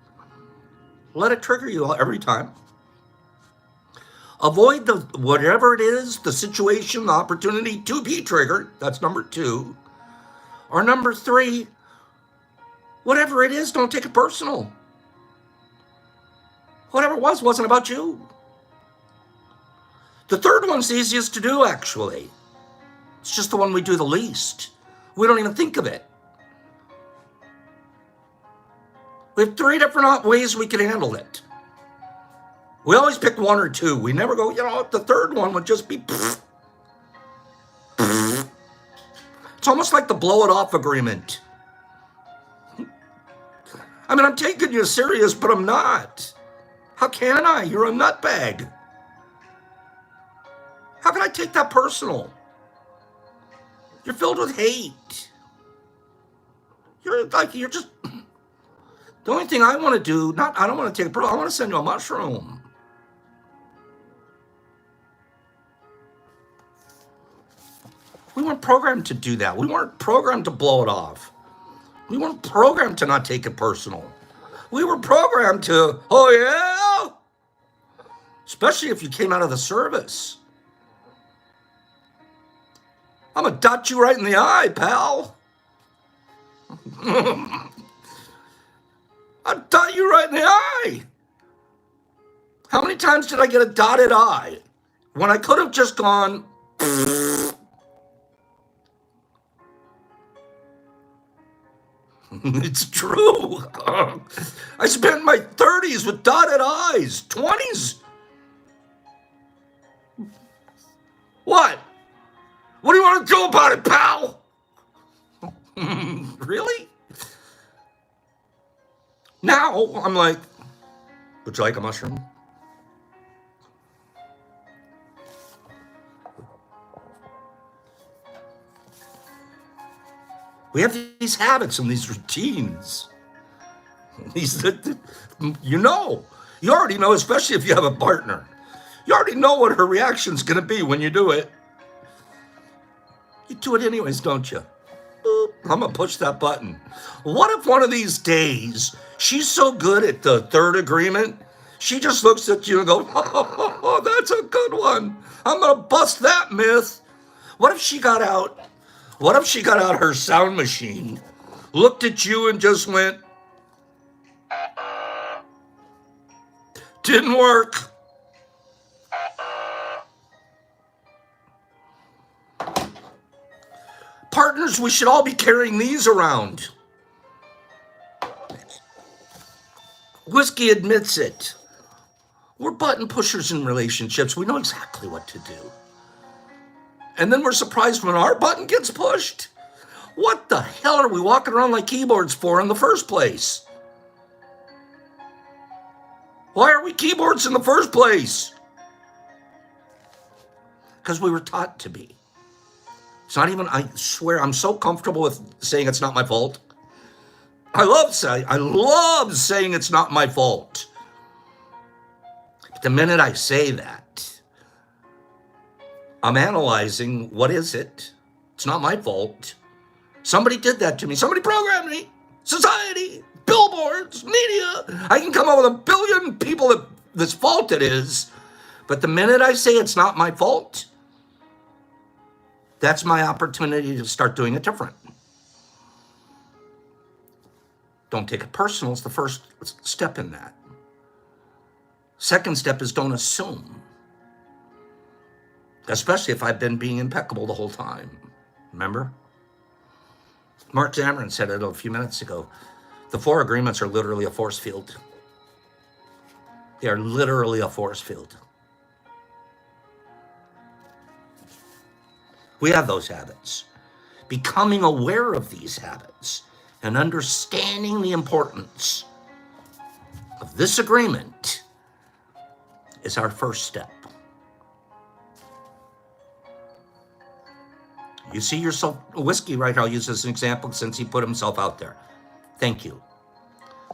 Let it trigger you every time. Avoid whatever it is, the situation, the opportunity to be triggered. That's number 2. Or number 3, whatever it is, don't take it personal. Whatever it was wasn't about you. The third one's the easiest to do, actually. It's just the one we do the least. We don't even think of it. We have 3 different ways we can handle it. We always pick 1 or 2. We never go, the third one would just be... It's almost like the blow it off agreement. I'm taking you serious, but I'm not. How can I? You're a nutbag. How can I take that personal? You're filled with hate. You're just, the only thing I want to do, I don't want to take a pill, I want to send you a mushroom. We weren't programmed to do that. We weren't programmed to blow it off. We weren't programmed to not take it personal. We were programmed to, oh yeah? Especially if you came out of the service. I'm gonna dot you right in the eye, pal. I'll dot you right in the eye. How many times did I get a dotted eye when I could have just gone, it's true. I spent my 30s with dotted eyes, 20s. What? What do you want to do about it, pal? Really? Now I'm like, would you like a mushroom? We have these habits and these routines. You already know, especially if you have a partner. You already know what her reaction's going to be when you do it. You do it anyways, don't you? Boop, I'm going to push that button. What if one of these days, she's so good at the third agreement, she just looks at you and goes, oh, that's a good one. I'm going to bust that myth. What if she got out her sound machine, looked at you and just went, didn't work. Partners, we should all be carrying these around. Whiskey admits it. We're button pushers in relationships. We know exactly what to do. And then we're surprised when our button gets pushed. What the hell are we walking around like keyboards for in the first place? Why are we keyboards in the first place? Because we were taught to be. It's not even, I swear, I'm so comfortable with saying it's not my fault. I love saying it's not my fault. But the minute I say that, I'm analyzing, what is it? It's not my fault. Somebody did that to me. Somebody programmed me. Society, billboards, media. I can come up with a billion people that's fault it is. But the minute I say it's not my fault, that's my opportunity to start doing it different. Don't take it personal. It's the first step in that. Second step is don't assume. Especially if I've been being impeccable the whole time. Remember? Mark Zamarin said it a few minutes ago. The 4 agreements are literally a force field. They are literally a force field. We have those habits. Becoming aware of these habits and understanding the importance of this agreement is our first step. You see yourself, Whiskey, right? I'll use this as an example since he put himself out there. Thank you.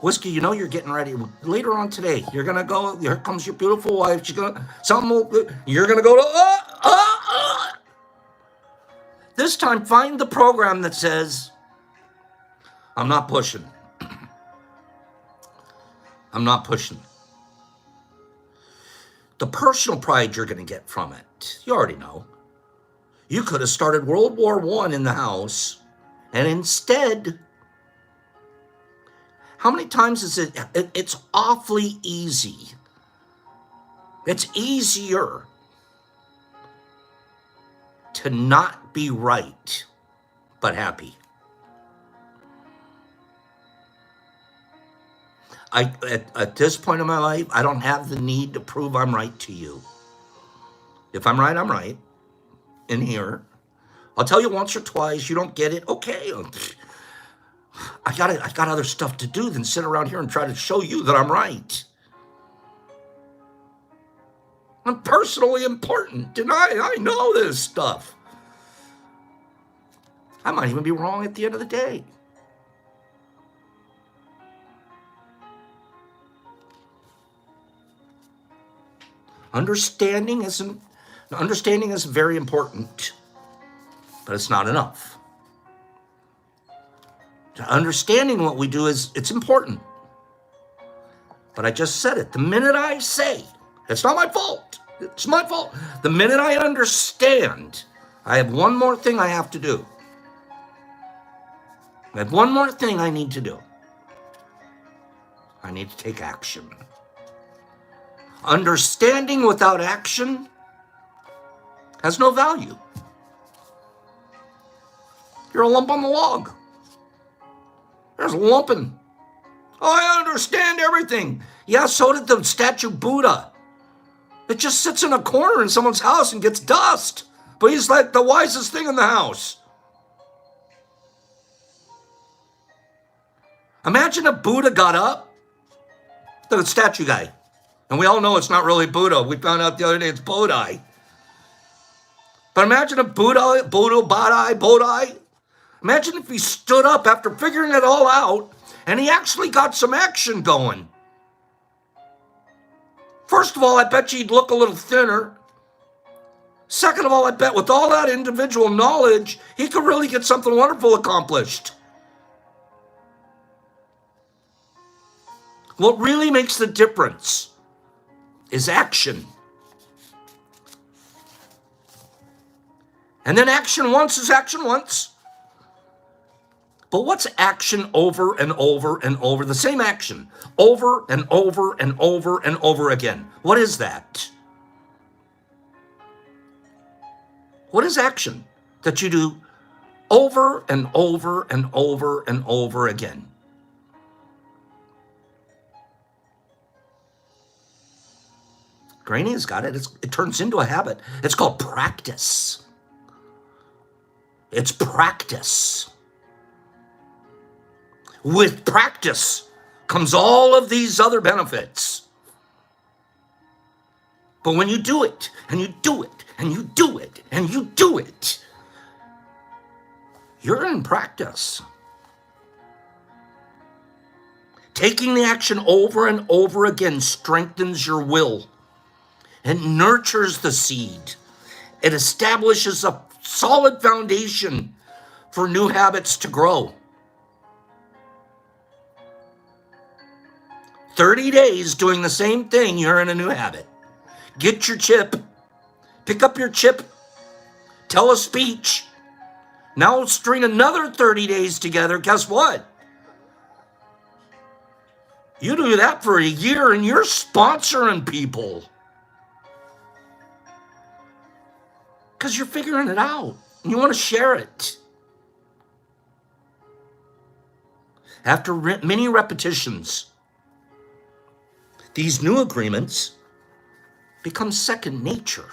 Whiskey, you know you're getting ready. Later on today, you're going to go, here comes your beautiful wife. You're going to go to, This time, find the program that says, I'm not pushing. I'm not pushing. The personal pride you're going to get from it, you already know. You could have started World War I in the house, and instead, how many times is it? It's awfully easy. It's easier to not be right, but happy. At this point in my life, I don't have the need to prove I'm right to you. If I'm right, I'm right. In here, I'll tell you once or twice. You don't get it, okay. I got other stuff to do than sit around here and try to show you that I'm right. I'm personally important, and I know this stuff. I might even be wrong at the end of the day. Understanding is very important, but it's not enough. Understanding what we do it's important. But I just said it. The minute I say, it's not my fault. It's my fault. The minute I understand, I have one more thing I have to do. I have one more thing I need to do. I need to take action. Understanding without action has no value. You're a lump on the log. There's a lumping. Oh, I understand everything. Yeah, so did the statue Buddha. It just sits in a corner in someone's house and gets dust. But he's like the wisest thing in the house. Imagine if Buddha got up, the statue guy. And we all know it's not really Buddha. We found out the other day it's Bodhi. But imagine if Bodhi. Imagine if he stood up after figuring it all out and he actually got some action going. First of all, I bet you'd look a little thinner. Second of all, I bet with all that individual knowledge, he could really get something wonderful accomplished. What really makes the difference is action. And then action once is action once. But what's action over and over and over? The same action over and over and over and over again. What is that? What is action that you do over and over and over and over again? Granny has got it. It turns into a habit. It's called practice. It's practice. With practice comes all of these other benefits. But when you do it, and you do it, and you do it, and you do it, you're in practice. Taking the action over and over again strengthens your will. It nurtures the seed. It establishes a solid foundation for new habits to grow. 30 days doing the same thing, you're in a new habit. Get your chip. Pick up your chip. Tell a speech. Now string another 30 days together. Guess what? You do that for a year and you're sponsoring people. Because you're figuring it out. And you want to share it. After many repetitions, these new agreements become second nature.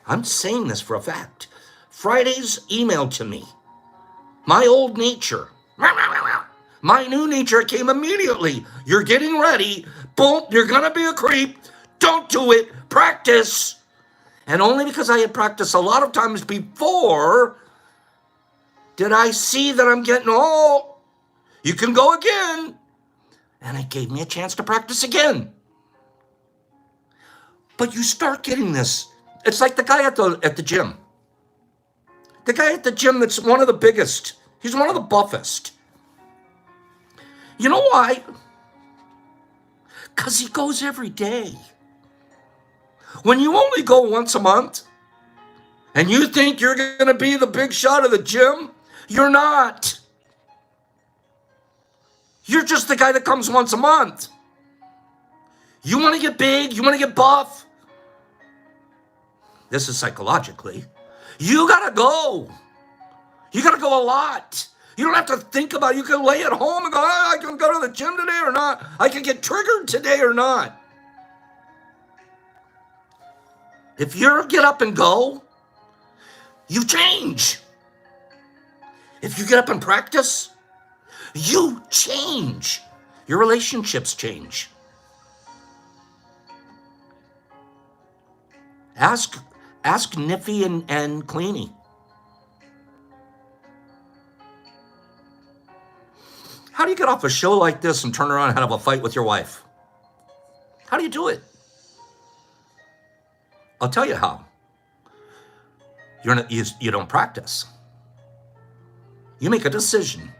I'm saying this for a fact. Friday's email to me. My old nature. My new nature came immediately. You're getting ready. Boom, you're going to be a creep. Don't do it. Practice. And only because I had practiced a lot of times before did I see that I'm getting, you can go again. And it gave me a chance to practice again. But you start getting this. It's like the guy at the gym. The guy at the gym that's one of the biggest. He's one of the buffest. You know why? Because he goes every day. When you only go once a month and you think you're going to be the big shot of the gym, you're not. You're just the guy that comes once a month. You want to get big, you want to get buff. This is psychologically. You got to go. You got to go a lot. You don't have to think about it. You can lay at home and go, I can go to the gym today or not. I can get triggered today or not. If you get up and go, you change. If you get up and practice, you change. Your relationships change. Ask Niffy and Cleany. How do you get off a show like this and turn around and have a fight with your wife? How do you do it? I'll tell you how. You don't practice. You make a decision.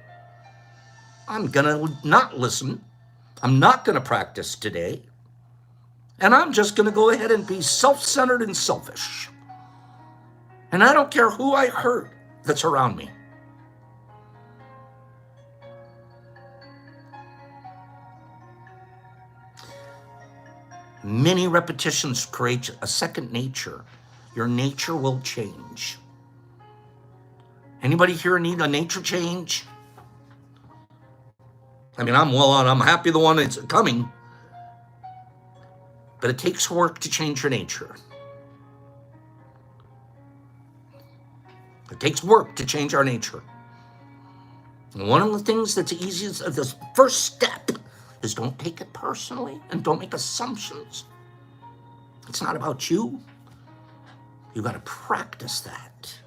I'm going to not listen. I'm not going to practice today. And I'm just going to go ahead and be self-centered and selfish. And I don't care who I hurt that's around me. Many repetitions create a second nature. Your nature will change. Anybody here need a nature change? I mean, I'm well on. I'm happy the one that's coming. But it takes work to change your nature. It takes work to change our nature. And one of the things that's easiest, the first step, is don't take it personally and don't make assumptions. It's not about you. You got to practice that.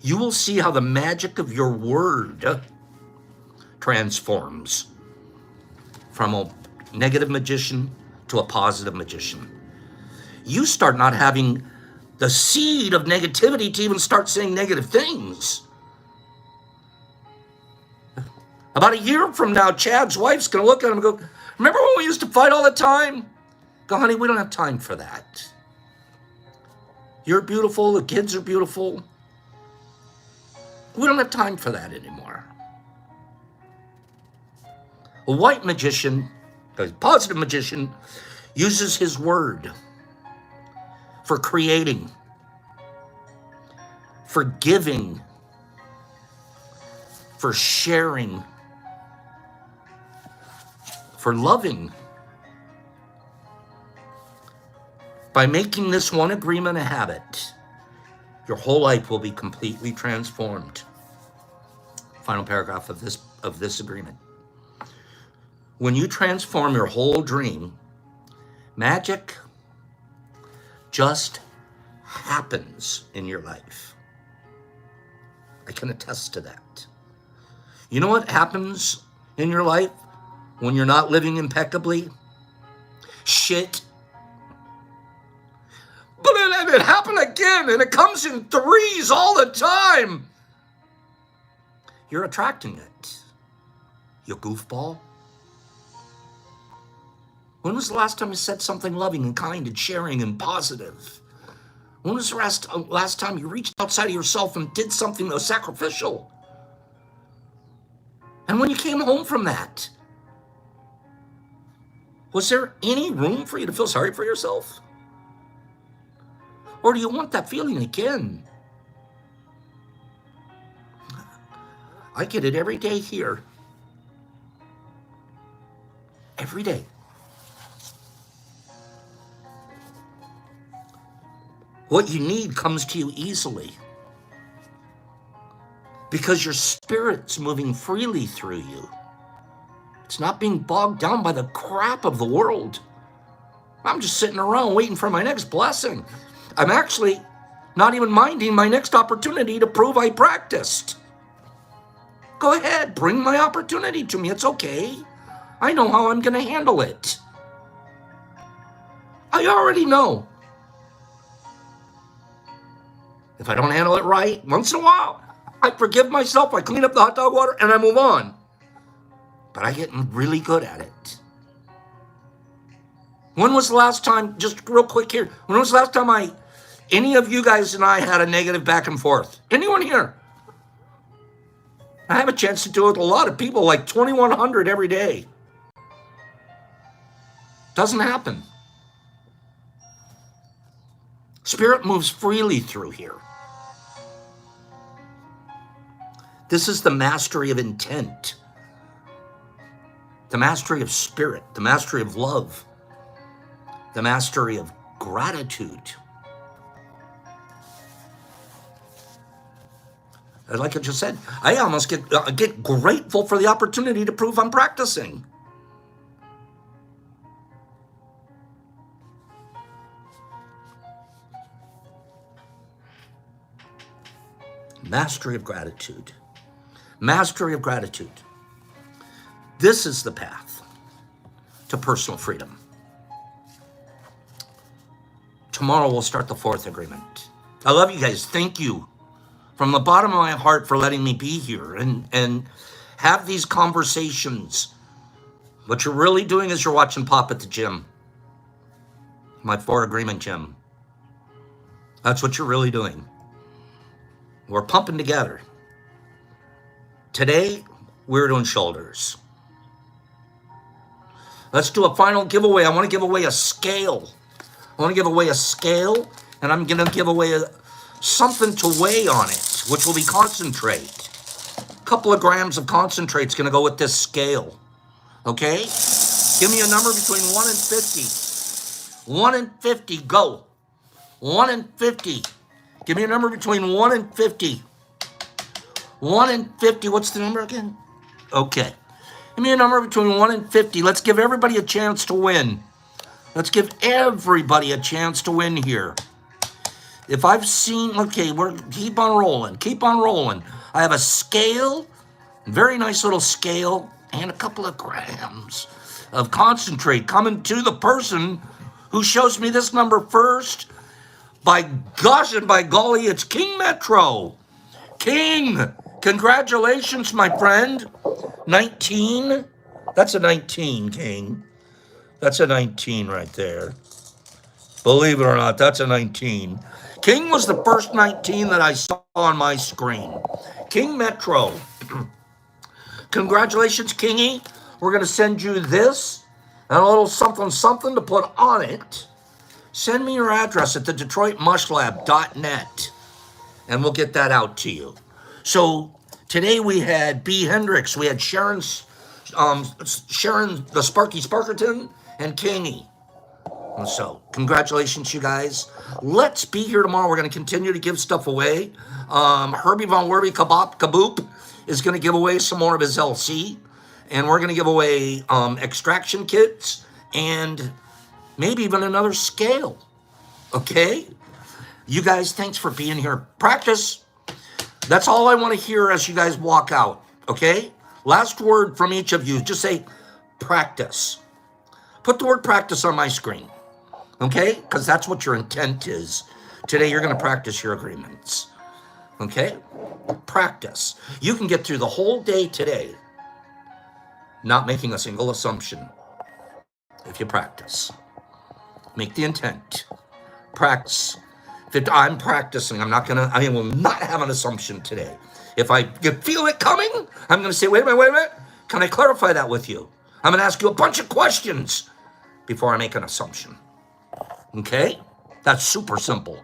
You will see how the magic of your word transforms from a negative magician to a positive magician. You start not having the seed of negativity to even start saying negative things. About a year from now, Chad's wife's going to look at him and go, remember when we used to fight all the time? Go, honey, we don't have time for that. You're beautiful. The kids are beautiful. We don't have time for that anymore. A white magician, a positive magician, uses his word for creating, for giving, for sharing, for loving. By making this one agreement a habit, your whole life will be completely transformed. Final paragraph of this agreement. When you transform your whole dream, magic just happens in your life. I can attest to that. You know what happens in your life when you're not living impeccably? Shit. But it happened again, and it comes in threes all the time. You're attracting it, you goofball. When was the last time you said something loving and kind and sharing and positive? When was the last time you reached outside of yourself and did something that was sacrificial? And when you came home from that, was there any room for you to feel sorry for yourself? Or do you want that feeling again? I get it every day here. Every day. What you need comes to you easily because your spirit's moving freely through you. It's not being bogged down by the crap of the world. I'm just sitting around waiting for my next blessing. I'm actually not even minding my next opportunity to prove I practiced. Go ahead, bring my opportunity to me. It's okay. I know how I'm going to handle it. I already know. If I don't handle it right, once in a while, I forgive myself, I clean up the hot dog water, and I move on. But I get really good at it. When was the last time, just real quick here, when was the last time any of you guys and I had a negative back and forth? Anyone here? I have a chance to do it with a lot of people, like 2,100 every day. Doesn't happen. Spirit moves freely through here. This is the mastery of intent, the mastery of spirit, the mastery of love, the mastery of gratitude. Like I just said, I almost get grateful for the opportunity to prove I'm practicing. Mastery of gratitude. Mastery of gratitude. This is the path to personal freedom. tomorrow we'll start the fourth agreement. I love you guys. Thank you from the bottom of my heart for letting me be here and have these conversations. What you're really doing is you're watching Pop at the gym. My 4 agreement gym. That's what you're really doing. We're pumping together. Today, we're doing shoulders. Let's do a final giveaway. I want to give away a scale. I want to give away a scale, and I'm going to give away something to weigh on it, which will be concentrate. A couple of grams of concentrate's going to go with this scale. Okay? Give me a number between 1 and 50. 1 and 50, go. 1 and 50. Give me a number between 1 and 50. 1 and 50, what's the number again? Okay. Give me a number between 1 and 50. Let's give everybody a chance to win. Let's give everybody a chance to win here. If I've seen, okay, keep on rolling. Keep on rolling. I have a scale, very nice little scale, and a couple of grams of concentrate coming to the person who shows me this number first. By gosh and by golly, it's King Metro. King, congratulations, my friend. 19. That's a 19, King. That's a 19 right there. Believe it or not, that's a 19. King was the first 19 that I saw on my screen. King Metro. Congratulations, Kingy. We're going to send you this and a little something something to put on it. Send me your address at the DetroitMushLab.net, and we'll get that out to you. So today we had B. Hendricks, we had Sharon, the Sparky Sparkerton, and Kingy. And so congratulations, you guys. Let's be here tomorrow. We're going to continue to give stuff away. Herbie Von Werby Kaboop is going to give away some more of his LC, and we're going to give away extraction kits and maybe even another scale. Okay? You guys, thanks for being here. Practice. That's all I want to hear as you guys walk out. Okay? Last word from each of you. Just say practice. Put the word practice on my screen. Okay? Because that's what your intent is. Today, you're going to practice your agreements. Okay? Practice. You can get through the whole day today not making a single assumption if you practice. Make the intent. Practice. If I'm practicing, I will not have an assumption today. If I feel it coming, I'm going to say, wait a minute. Can I clarify that with you? I'm going to ask you a bunch of questions before I make an assumption. Okay? That's super simple.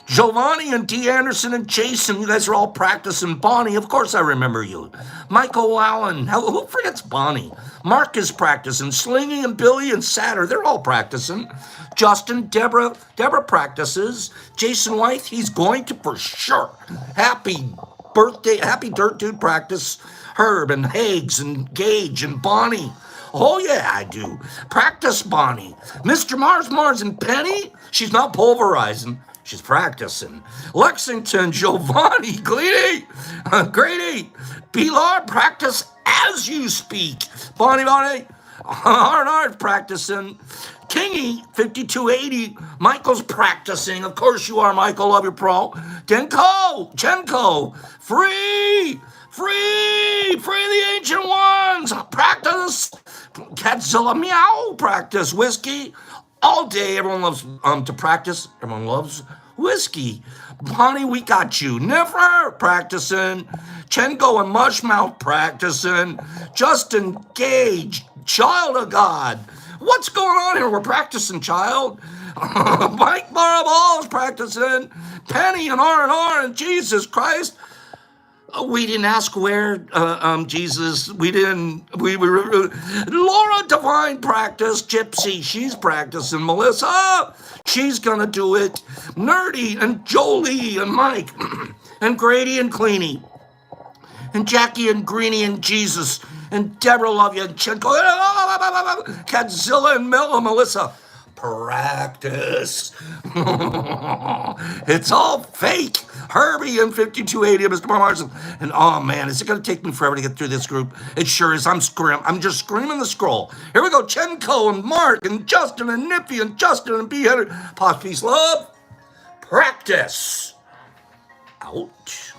Giovanni and D. Anderson and Jason, you guys are all practicing. Bonnie, of course I remember you. Michael Allen, who forgets Bonnie? Mark is practicing. Slingy and Billy and Satter, they're all practicing. Justin, Deborah practices. Jason White, he's going to for sure. Happy birthday, happy Dirt Dude practice. Herb and Hags and Gage and Bonnie. Oh, yeah, I do. Practice, Bonnie. Mr. Mars and Penny, she's not pulverizing. She's practicing. Lexington, Giovanni, Grady, Pilar, practice as you speak. Bonnie, Arnard practicing. Kingy, 5280, Michael's practicing. Of course you are, Michael, love your pro. Chenko, free the ancient ones. Practice. Catzilla, meow, practice. Whiskey. All day, everyone loves to practice. Everyone loves whiskey. Bonnie, we got you. Never practicing. Chenko and Mushmouth practicing. Justin Gage, child of God. What's going on here? We're practicing, child. Mike Maraball's practicing. Penny and R&R and Jesus Christ. We didn't ask where, Jesus. Laura Devine practiced. Gypsy, she's practicing. Melissa, she's gonna do it. Nerdy and Jolie and Mike and Grady and Cleany and Jackie and Greenie and Jesus and Deborah, love you, and Chenko, Cadzilla and Melissa. Practice. It's all fake. Herbie and 5280, Mr. Mars. And oh man, is it going to take me forever to get through this group? It sure is. I'm just screaming the scroll. Here we go. Chenko and Mark and Justin and Nippy and Justin and B-Header. Pause, peace, love. Practice. Out.